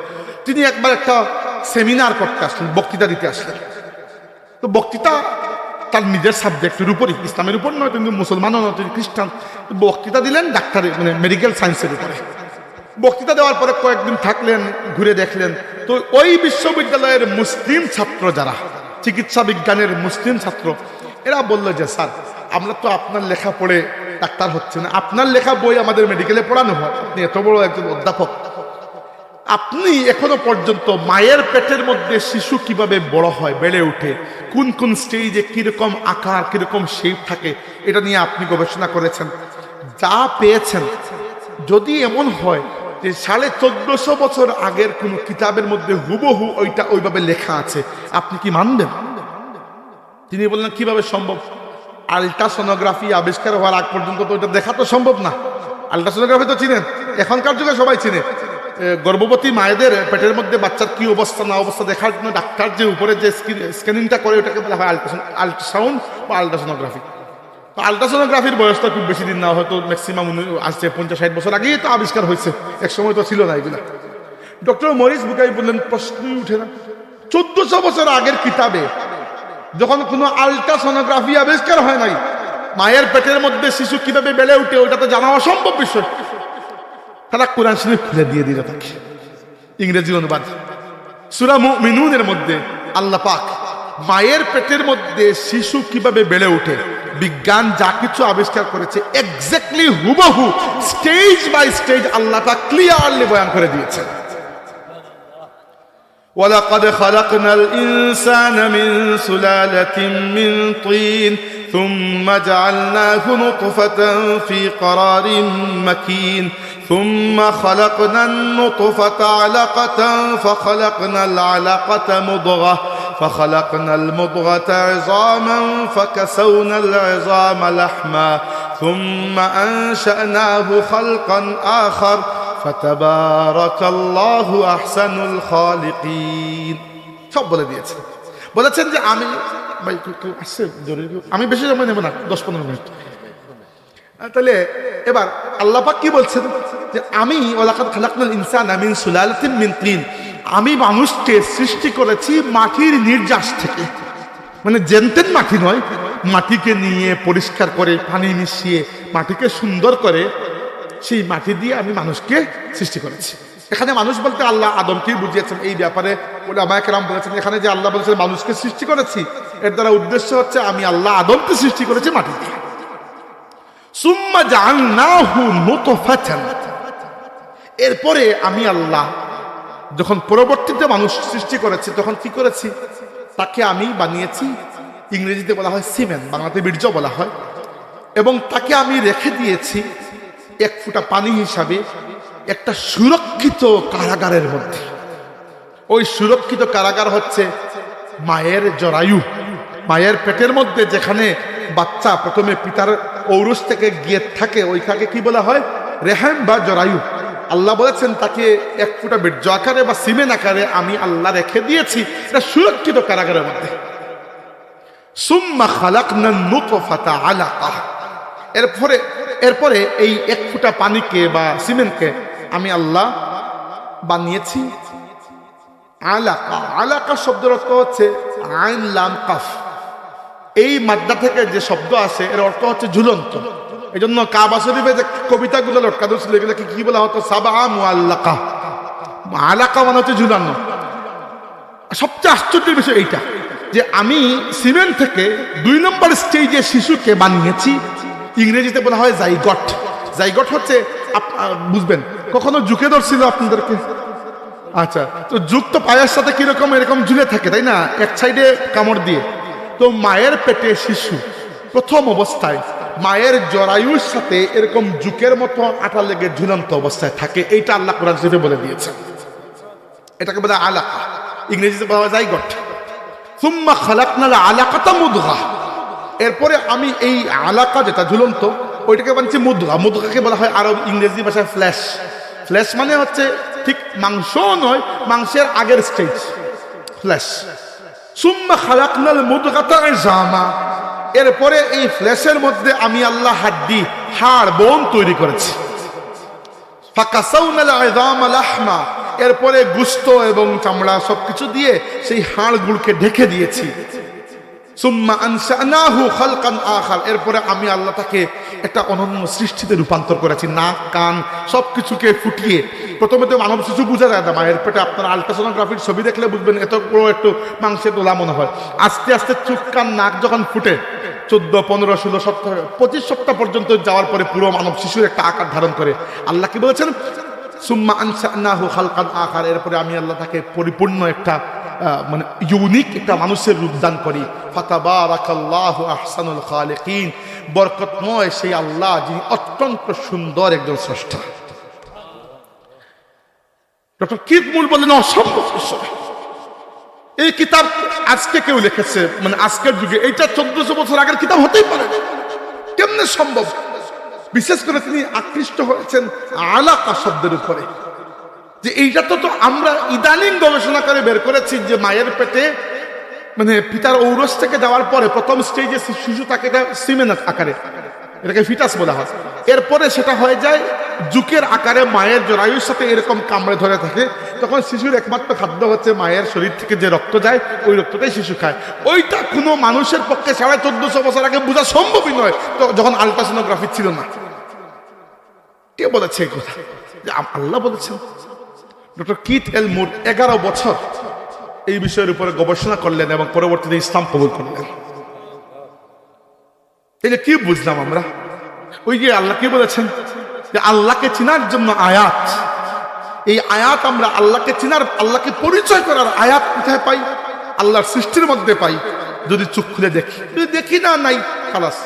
তিনি একবার একটা সেমিনার করতে আসলেন, বক্তৃতা দিতে আসলেন। তো বক্তৃতা তার নিজের সাবজেক্টের উপরই, ইসলামের উপর নয়, কিন্তু মুসলমানও নয়, তিনি খ্রিস্টান। বক্তৃতা দিলেন ডাক্তারি মানে মেডিকেল সায়েন্সের উপরে। বক্তৃতা দেওয়ার পরে কয়েকদিন থাকলেন, ঘুরে দেখলেন তো ওই বিশ্ববিদ্যালয়ের মুসলিম ছাত্র যারা, চিকিৎসা বিজ্ঞানের মুসলিম ছাত্র, এরা বললো যে স্যার, আমরা তো আপনার লেখা পড়ে ডাক্তার হচ্ছে না, আপনার লেখা বই আমাদের মেডিকেলে পড়ানো হয়, আপনি এত বড় একজন অধ্যাপক, আপনি এখনো পর্যন্ত মায়ের পেটের মধ্যে শিশু কিভাবে বড় হয়, বেড়ে ওঠে, কোন কোন স্টেজে কিরকম আকার, কিরকম শেপ থাকে, এটা নিয়ে আপনি গবেষণা করেছেন, যা পেয়েছেন, যদি এমন হয় যে 1450 বছর আগের কোন কিতাবের মধ্যে হুবহু ওইটা ওইভাবে লেখা আছে, আপনি কি মানবেন? তিনি বললেন কিভাবে সম্ভব? আল্ট্রাসোনোগ্রাফি আবিষ্কার হওয়ার আগ পর্যন্ত তো ওইটা দেখা তো সম্ভব না। আল্ট্রাসোনোগ্রাফি তো চিনেন, এখনকার যুগে সবাই চিনে। গর্ভবতী মায়েদের পেটের মধ্যে বাচ্চার কি অবস্থা না অবস্থা দেখার জন্য ডাক্তার যে উপরে যে স্ক্যানিংটা করে, ওটাকে বলা হয় আল্ট্রাসাউন্ড বা আল্ট্রাসোনোগ্রাফি। তো আল্ট্রাসোনোগ্রাফির বয়সটা খুব বেশি দিন না, হয়তো ম্যাক্সিমাম আসছে 50-60 বছর আগেই তো আবিষ্কার হয়েছে, এক সময় তো ছিল না এগুলা। ডক্টর মরিস বুখারী বললেন প্রশ্নই উঠে না, 1400 বছর আগের কিতাবে যখন কোনো আল্ট্রাসোনোগ্রাফি আবিষ্কার হয় নাই, মায়ের পেটের মধ্যে শিশু কিভাবে বেড়ে উঠে ওইটা তো জানা অসম্ভব বিষয়। তারা কোরআন শরীফ খুলে দিয়ে দিল তাকে, ইংরেজি অনুবাদ সূরা মুমিনুনের মধ্যে আল্লাহ পাক মায়ের পেটের মধ্যে শিশু কিভাবে বেড়ে ওঠে, বিজ্ঞান যা কিছু আবিষ্কার করেছে এক্স্যাক্টলি হুবহু স্টেজ বাই স্টেজ আল্লাহ পাক ক্লিয়ারলি বয়ান করে দিয়েছেন। وَلَقَدْ خَلَقْنَا الْإِنسَانَ مِنْ سُلَالَةٍ مِنْ طِينٍ ثُمَّ جَعَلْنَاهُ نُطْفَةً فِي قَرَارٍ مَكِينٍ ثُمَّ خَلَقْنَا النُّطْفَةَ عَلَقَةً فَخَلَقْنَا الْعَلَقَةَ مُضْغَةً فَخَلَقْنَا الْمُضْغَةَ عِظَامًا فَكَسَوْنَا الْعِظَامَ لَحْمًا ثُمَّ أَنشَأْنَاهُ خَلْقًا آخَرَ ফাতাবারাকাল্লাহু আহসানুল খালিকিন। সব বলে দিয়েছে। বলেছেন যে আমি ভাই আসছে জরুরি, আমি বেশি সময় নেব না, 10-15 মিনিট। তাহলে এবার আল্লাহ পাক কি বলছেন যে আমি ওয়ালাকাদ খালাকনাল ইনসানা মিন সুলালাতিন মিন তিন, আমি মানুষকে সৃষ্টি করেছি মাটির নির্যাস থেকে। মানে জেনতেন মাটি নয়, মাটিকে নিয়ে পরিষ্কার করে পানি মিশিয়ে মাটিকে সুন্দর করে সেই মাটি দিয়ে আমি মানুষকে সৃষ্টি করেছি। এখানে মানুষ বলতে আল্লাহ আদমকেই বুঝিয়েছেন। এই ব্যাপারে উলামায়ে কেরাম বলেছেন এখানে যে আল্লাহ বলেছেন মানুষকে সৃষ্টি করেছি, এর দ্বারা উদ্দেশ্য হচ্ছে আমি আল্লাহ আদমকে সৃষ্টি করেছি মাটি দিয়ে। সুম্মা জাআলনাহু নুতফাতান, এরপরে আমি আল্লাহ যখন পরবর্তীতে মানুষ সৃষ্টি করেছি তখন কি করেছি, তাকে আমি বানিয়েছি, ইংরেজিতে বলা হয় সিমেন্ট, বাংলাতে বীর্য বলা হয়, এবং তাকে আমি রেখে দিয়েছি এক ফোঁটা পানি হিসাবে একটা সুরক্ষিত কারাগারের মধ্যে। ওই সুরক্ষিত কারাগার হচ্ছে মায়ের জরায়ু, মায়ের পেটের মধ্যে যেখানে বাচ্চা প্রথমে পিতার ঔরস থেকে গিয়ে থাকে, ওইটাকে কি বলা হয়, রেহেম বা জরায়ু। আল্লাহ বলেছেন তাকে এক ফোঁটা বীর্য আকারে বা সিমেন্ট আকারে আমি আল্লাহ রেখে দিয়েছি এটা সুরক্ষিত কারাগারের মধ্যে। সুম্মা খালাকনা নুতফাতা আলাকা, এরপরে এই এক ফোঁটা পানিকে বা সিমেন্টকে আমি আল্লাহ বানিয়েছি আলাকা। আলাকা শব্দের অর্থ হচ্ছে আইন লাম কাফ, এই মাদ্দা থেকে যে শব্দ আসে এর অর্থ হচ্ছে ঝুলন্ত। এই জন্য কাবা শরীফে যে কবিতাগুলো লটকানো ছিল এগুলোকে কি বলা হতো, সাবা মুআল্লাকা। আলাকা মানে হচ্ছে ঝুলানো। সবচেয়ে আশ্চর্যের বিষয় এইটা যে আমি সিমেন্ট থেকে 2 নম্বর স্টেজে শিশুকে বানিয়েছি, ইংরেজিতে বলা হয় জাইগট। জাইগট হচ্ছে বুঝবেন, কখনো জুকে ধরছিল আপনাদেরকে? আচ্ছা, তো যুগ তো পায়ের সাথে কিরকম এরকম ঝুলে থাকে তাই না, এক সাইডে কামড় দিয়ে। তো মায়ের পেটে শিশু প্রথম অবস্থায় মায়ের জরায়ুর সাথে এরকম জুকের মতো আটা লেগে ঝুলন্ত অবস্থায় থাকে। এইটা আল্লাহ কোরআন শরীফে বলে দিয়েছে, এটাকে বলে আলাকা, ইংরেজিতে বলা হয় জাইগট। সুম্মা খালাকনাল আলাকাতা মুদগা, এরপরে আমি এই আলাকা যেটা ঝুলন্ত ওইটাকে বানছি মুদগা। মুদগাকে বলা হয় আরব ইংরেজি ভাষায় ফ্ল্যাশ। ফ্ল্যাশ মানে হচ্ছে ঠিক মাংস নয়, মাংসের আগের স্টেজ ফ্ল্যাশ। সুম্মা খালাকনাল মুদগাতা ইজামা, এরপরে এই ফ্ল্যাশের মধ্যে আমি আল্লাহ হাড্ডি, হাড়, বোন তৈরি করেছি। ফাকাসাউনাল ইজামা লাহমা, এরপরে গুস্ত এবং চামড়া সবকিছু দিয়ে সেই হাড়গুলোকে ঢেকে দিয়েছি। সুম্মা আনশানাহু খালকান আখার, এরপরে আমি আল্লাহ তাকে একটা অনন্য সৃষ্টিতে রূপান্তর করেছি। নাক, কান সবকিছুকে ফুটিয়ে। প্রথমে তো মানব শিশু বোঝা যায় না, মায়ের পেটে আপনার আল্ট্রাসোনোগ্রাফির ছবি দেখলে বুঝবেন এত বড় একটু মাংসের দোলা মনে হয়। আস্তে আস্তে চোখ, কান, নাক যখন ফুটে 14, 15, 16 সপ্তাহ, 25 সপ্তাহ পর্যন্ত যাওয়ার পরে পুরো মানব শিশুর একটা আকার ধারণ করে। আল্লাহ কি বলেছেন, সুম্মা আনশানাহু খালকান আখার, এরপরে আমি আল্লাহ তাকে পরিপূর্ণ একটা মানে ইউনিক একটা মানুষের রূপদান করি। ফাতাবারাকাল্লাহু আহসানুল খালিকিন, বরকতময় সেই আল্লাহ যিনি অত্যন্ত সুন্দর একজন স্রষ্টা। ডক্টর কিট মূল বলেন অসম্ভব বিষয়। এই কিতাব আজকে কেউ লিখেছে, মানে আজকের যুগে, এইটা 1400 বছর আগের কিতাব হতেই পারে না, কেমনে সম্ভব? বিশেষ করে তিনি আকৃষ্ট হয়েছেন আলাকা শব্দের উপরে, যে এইটা তো আমরা ইদানিং গবেষণা করে বের করেছি যে মায়ের পেটে মানে পিতার ঔরস থেকে যাওয়ার পরে প্রথম স্টেজে শিশু থাকে এটা সিমেন্ট আকারে, এটাকে ফিটাস বলা হয়। এরপরে সেটা হয়ে যায় জুকের আকারে, মায়ের জরায়ুর সাথে এরকম কামড়ে ধরে থাকে। তখন শিশুর একমাত্র খাদ্য হচ্ছে মায়ের শরীর থেকে যে রক্ত যায়, ওই রক্তটাই শিশু খায়। ওইটা কোনো মানুষের পক্ষে 1450 বছর আগে বোঝা সম্ভবই নয়, তো যখন আল্ট্রাসোনোগ্রাফি ছিল না। কে বলেছে এই কথা? আল্লাহ বলেছেন। ডক্টর কিট এল মুর 11 বছর এই বিষয়ের উপরে গবেষণা করলেন এবং পরবর্তীতে ইসলাম কবুল করলেন। তাহলে কি বুঝলাম আমরা? ওই যে আল্লাহ কি বলেছেন যে আল্লাহকে চিনার জন্য আয়াত, এই আয়াত আমরা আল্লাহকে চিনার, আল্লাহকে পরিচয় করার আয়াত কোথায় পাই? আল্লাহর সৃষ্টির মধ্যে পাই। যদি চোখ খুলে দেখি, যদি দেখি না, নাই খালাস।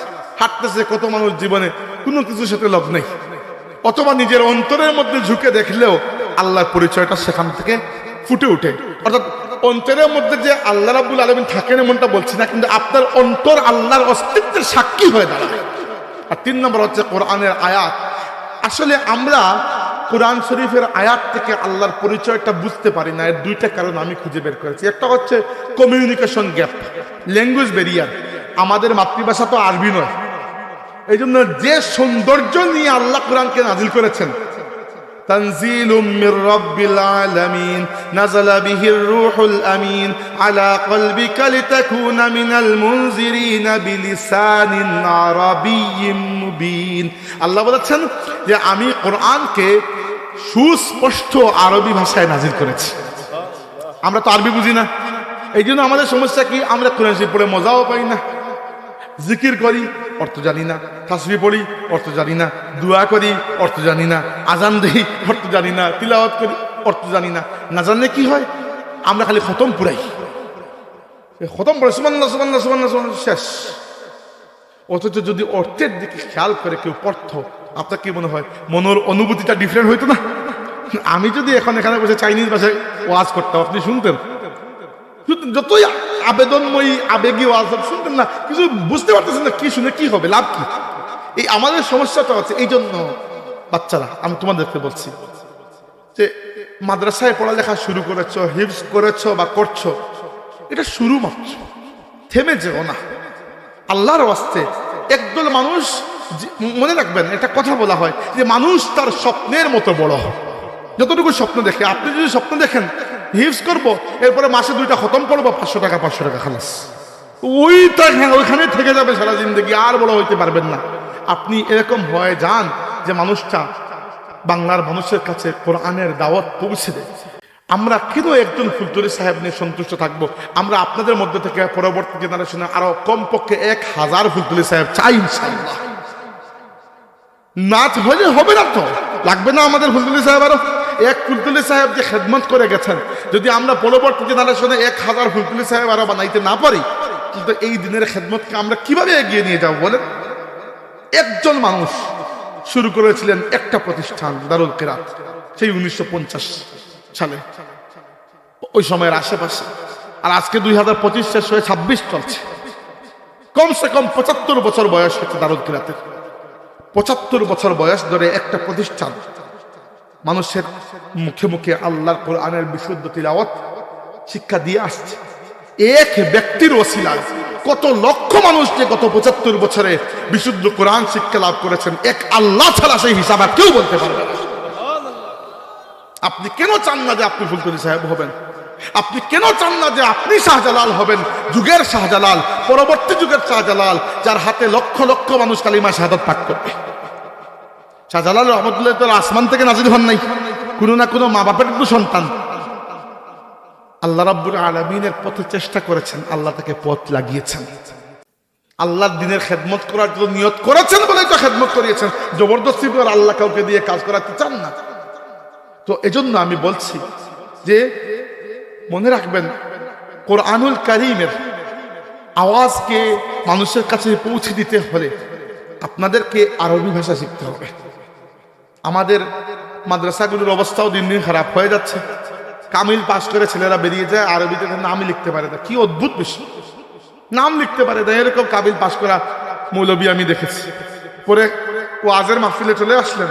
হাঁটতেছে কত মানুষ জীবনে কোনো কিছুর সাথে লগ নেই, অথবা নিজের অন্তরের মধ্যে ঝুঁকে দেখলেও আল্লাহর পরিচয়টা সেখান থেকে ফুটে ওঠে। অর্থাৎ অন্তরের মধ্যে যে আল্লাহ রাব্বুল আলামিন থাকেন এমনটা বলছি না, কিন্তু আপনার অন্তর আল্লাহর অস্তিত্বের সাক্ষী হয়ে দাঁড়ায়। আর 3 নম্বর হচ্ছে কোরআনের আয়াত। আসলে আমরা কোরআন শরীফের আয়াত থেকে আল্লাহর পরিচয়টা বুঝতে পারি না। এর 2টা কারণ আমি খুঁজে বের করেছি। একটা হচ্ছে কমিউনিকেশন গ্যাপ, ল্যাঙ্গুয়েজ ব্যারিয়ার। আমাদের মাতৃভাষা তো আরবি নয়, এই জন্য যে সৌন্দর্য নিয়ে আল্লাহ কোরআনকে নাজিল করেছেন تنزيل من رب العالمين نزل به الروح الأمين على قلبك لتكون من المنذرين بلسان عربي مبين আল্লাহ বলেছেন যে আমি কোরআনকে সুস্পষ্ট আরবি ভাষায় নাজিল করেছি। আমরা তো আরবি বুঝি না, এই জন্য আমাদের সমস্যা কি, আমরা কোরআন শরীফ পড়ে মজাও পাই না, জিকির করি অর্থ জানি না, তাসবিহ পড়ি অর্থ জানি না, দোয়া করি অর্থ জানি না, আজান দেই অর্থ জানি না, তিলাওয়াত করি অর্থ জানি না। না জানলে কি হয়, আমরা খালি খতম পুরাই, খতম পড়ে সুবহানাল্লাহ সুবহানাল্লাহ সুবহানাল্লাহ সুবহানাল্লাহ শেষ। অথচ যদি অর্থের দিকে খেয়াল করে কেউ পড়তো, আপনার কি মনে হয় মনের অনুভূতিটা ডিফারেন্ট হইতো না? আমি যদি এখন এখানে বসে চাইনিজ ভাষায় ওয়াজ করতাম, আপনি শুনতেন, যতই আবেদনময়ী আবেগী ওয়াজ শুনতেন না, কিছু বুঝতে পারতেছেন না, কি শুনে কি হবে, লাভ কি? এই আমাদের সমস্যাটা আছে। এই জন্য বাচ্চারা, আমি তোমাদেরকে বলছি যে মাদ্রাসায় পড়ালেখা শুরু করেছো, হিফজ করেছো বা করছো, এটা শুরু মাত্র, থেমে যেও না। আল্লাহর ওয়াস্তে একদল মানুষ, মনে রাখবেন এটা কথা বলা হয় যে মানুষ তার স্বপ্নের মতো বড় হয়, যতটুকু স্বপ্ন দেখে। আপনি যদি স্বপ্ন দেখেন হিফজ করবো, এরপরে মাসে 2টা খতম করবো, 500 টাকা 500 টাকা খালাস, ওইখানে থেকে যাবে সারা জিন্দগি, আর বড় হইতে পারবেন না। আপনি এরকম হয়ে যান যে মানুষটা বাংলার মানুষের কাছে কোরআনের দাওয়াত পৌঁছে দেয়। আমরা কেন একজন ফুলতলি সাহেব নিয়ে সন্তুষ্ট থাকবো? আমরা আপনাদের মধ্যে থেকে পরবর্তী জেনারেশনে আরো কমপক্ষে 1000 ফুলতলি সাহেব চাই ইনশাআল্লাহ। না হলে হবে না, তো লাগবে না আমাদের ফুলতলি সাহেব। আরো এক ফুলতলি সাহেব যে খেদমত করে গেছেন, যদি আমরা পরবর্তী জেনারেশনে 1000 ফুলতলি সাহেব আরো বানাইতে না পারি, কিন্তু এই দিনের খেদমতকে আমরা কিভাবে এগিয়ে নিয়ে যাব বলেন? একজন মানুষ শুরু করেছিলেন একটা প্রতিষ্ঠান, দারুল কিরাত, সেই 1950 সালে, ওই সময়ের আশেপাশে। আর আজকে 2025 শেষ হয়ে 26 চলছে, কমসে কম 75 বছর বয়স হচ্ছে দারুল কিরাতের। 75 বছর বয়স ধরে একটা প্রতিষ্ঠান মানুষের মুখে মুখে আল্লাহর কোরআনের বিশুদ্ধ তিলাওয়াত শিক্ষা দিয়ে আসছে। এক ব্যক্তির ওসিলায় কত লক্ষ মানুষ যে গত 75 বছরে বিশুদ্ধ কোরআন শিক্ষা লাভ করেছেন, এক আল্লাহ ছাড়া সেই হিসাব আর কেউ বলতে পারবে না। আপনি কেন চান না যে আপনি ফুলতলি সাহেব হবেন? আপনি কেন চান না যে আপনি শাহজালাল হবেন, যুগের শাহজালাল, পরবর্তী যুগের শাহজালাল, যার হাতে লক্ষ লক্ষ মানুষ কালিমা শাহাদাত পাঠ করবে? শাহজালাল রহমতুল্লাহ তো আসমান থেকে নাজিল হন নাই, কোনো না কোনো মা বাপের একটু সন্তান। আল্লাহ রাব্বুল আলামিনের পথে চেষ্টা করেছেন, আল্লাহ তাকে পথ লাগিয়েছেন, আল্লাহর দ্বীনের খেদমত করার জন্য নিয়ত করেছেন বলেই তো খেদমত করিয়েছেন। জবরদস্তি করে আল্লাহ কাউকে দিয়ে কাজ করাতে চান না। তো এজন্য আমি বলছি যে মনে রাখবেন, কোরআনুল কারীমের আওয়াজকে মানুষের কাছে পৌঁছে দিতে হলে আপনাদেরকে আরবি ভাষা শিখতে হবে। আমাদের মাদ্রাসাগুলোর অবস্থাও দিন দিন খারাপ হয়ে যাচ্ছে। কামিল পাস করে ছেলেরা বেরিয়ে যায়, আরবিতে নামই লিখতে পারে না। কি অদ্ভুত বিষয়, নাম লিখতে পারে না। এরকম কামিল পাস করা মৌলবী আমি দেখেছি। পরে ওয়াজের মাহফিলে চলে আসলেন,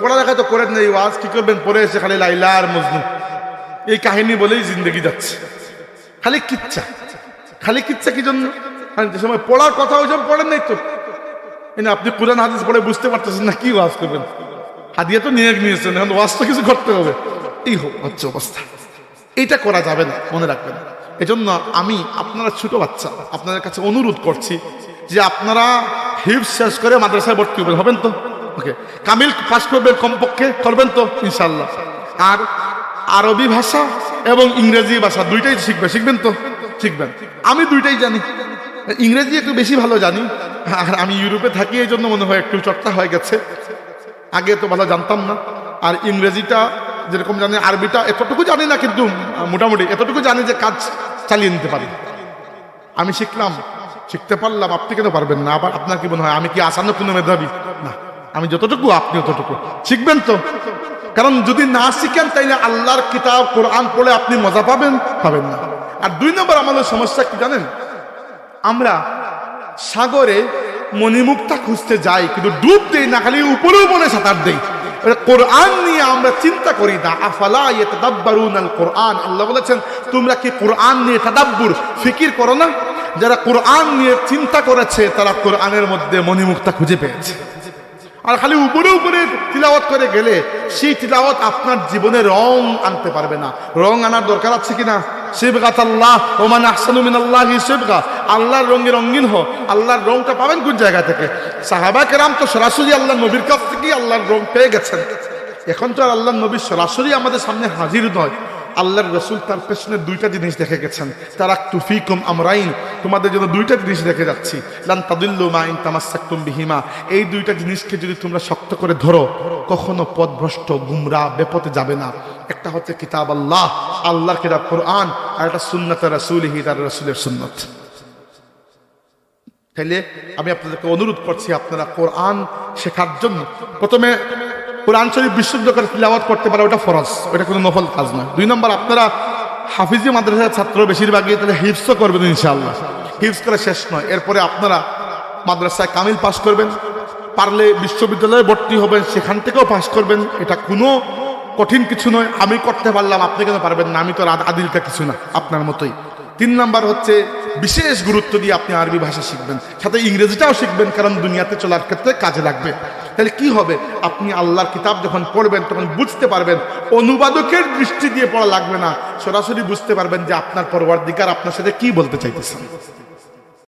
পড়ালেখা তো করেন না, এই ওয়াজ কি করবেন? পরে এসে খালি লাইলা আর মজনু এই কাহিনী বলেই জিন্দগি যাচ্ছে। খালি কিচ্ছা, খালি কিচ্ছা। কি জন্য? যে সময় পড়ার কথা ওই সব পড়েন নাই তো। আপনি কোরআন হাদিস পড়ে বুঝতে পারতেছেন না, কি ওয়াজ করবেন? হাদিয়া তো নিয়ে নিয়েছেন, এখন ওয়াজ তো কিছু করতে হবে। এই হচ্ছে অবস্থা। এইটা করা যাবে না, মনে রাখবেন। এজন্য আমি আপনারা ছোট বাচ্চা, আপনাদের কাছে অনুরোধ করছি যে আপনারা হিফজ শেষ করে মাদ্রাসায় ভর্তি হবেন তো, ওকে, কামিল পাস করবেন কমপক্ষে, করবেন তো ইনশাল্লাহ। আর আরবি ভাষা এবং ইংরেজি ভাষা দুইটাই শিখবেন তো, শিখবেন। আমি দুইটাই জানি, ইংরেজি একটু বেশি ভালো জানি। আর আমি ইউরোপে থাকি, এই জন্য মনে হয় একটু চর্চা হয়ে গেছে, আগে তো ভালো জানতাম না। আর ইংরেজিটা যেরকম জানি, আরবিটা এতটুকু জানি না, কিন্তু মোটামুটি এতটুকু জানি যে কাজ চালিয়ে নিতে পারি। আমি শিখলাম, শিখতে পারলাম, আপনি কেন পারবেন না? আবার আপনার কি মনে হয় আমি কি আসানো কোনো মেধাবী? না, আমি যতটুকু আপনি ততটুকু শিখবেন তো। কারণ যদি না শিখেন তাইলে আল্লাহর কিতাব কোরআন পড়ে আপনি মজা পাবেন না। আর 2 নম্বর আমাদের সমস্যা কি জানেন? আমরা সাগরে মণিমুক্তা খুঁজতে যাই, কিন্তু ডুব দেই না, খালি উপরে উপরে সাঁতার দেই। কোরআন নিয়ে আমরা চিন্তা করি না। আফালা ইয়াতাদাব্বারুনাল কোরআন, আল্লাহ বলেছেন তোমরা কি কোরআন নিয়ে তাদাব্বুর, ফিকির করো না? যারা কোরআন নিয়ে চিন্তা করেছে তারা কোরআনের মধ্যে মণিমুক্তা খুঁজে পেয়েছে। আর খালি উপরে উপরে তিলাওয়াত করে গেলে সেই তিলাওয়াত আপনার জীবনে রং আনতে পারবে না। রং আনার দরকার আছে কিনা? সিবগাতাল্লাহ ওয়া মান আহসানু মিনাল্লাহি সিবগা, আল্লাহর রঙে রঙিন হও। আল্লাহর রংটা পাবেন কোন জায়গা থেকে? সাহাবা কেরাম তো সরাসরি আল্লাহর নবীর কাছ থেকেই আল্লাহর রং পেয়ে গেছেন। এখন তো আর আল্লাহর নবী সরাসরি আমাদের সামনে হাজির নয়। আল্লাহর রাসূল তার পেছনে দুইটা জিনিস দেখে গেছেন, তারাকতু ফীকুম আমরাইন, তোমাদের জন্য দুইটা জিনিস রেখে যাচ্ছি, লান তাদিল্লু মা ইন তামাসসাকতুম বিহিমা, এই দুইটা জিনিসকে যদি তোমরা শক্ত করে ধরো কখনো পথভ্রষ্ট গুমরাহ বেপথে যাবে না। একটা হচ্ছে কিতাব আল্লাহ, আল্লাহর কিতাব কোরআন, আর একটা সুন্নাত রাসূলিহি, তার রাসূলের সুন্নাত। তাইলে আমি আপনাদেরকে অনুরোধ করছি আপনারা কোরআন শেখার জন্য প্রথমে কোরআন শরীফ বিশুদ্ধ করে তিলাওয়াত করতে পারে, ওটা ফরজ, ওটা কোনো নফল কাজ নয়। 2 নম্বর, আপনারা হাফিজি মাদ্রাসার ছাত্র বেশিরভাগই, তাহলে হিফজও করবেন ইনশাআল্লাহ। হিফজ করে শেষ নয়, এরপরে আপনারা মাদ্রাসায় কামিল পাস করবেন, পারলে বিশ্ববিদ্যালয়ে ভর্তি হবেন, সেখান থেকেও পাস করবেন। এটা কোনো কঠিন কিছু নয়। আমি করতে পারলাম, আপনি কেন পারবেন না? আমি তো আদিলটা কিছু না, আপনার মতোই। 3 নম্বর হচ্ছে বিশেষ গুরুত্ব দিয়ে আপনি আরবি ভাষা শিখবেন, সাথে ইংরেজিটাও শিখবেন, কারণ দুনিয়াতে চলার ক্ষেত্রে কাজে লাগবে। তাহলে কি হবে? আপনি আল্লাহর কিতাব যখন পড়বেন তখন বুঝতে পারবেন, অনুবাদকের দৃষ্টি দিয়ে পড়া লাগবে না, সরাসরি বুঝতে পারবেন যে আপনার পরওয়ারদিগার আপনার সাথে কি বলতে চাইতেছেন।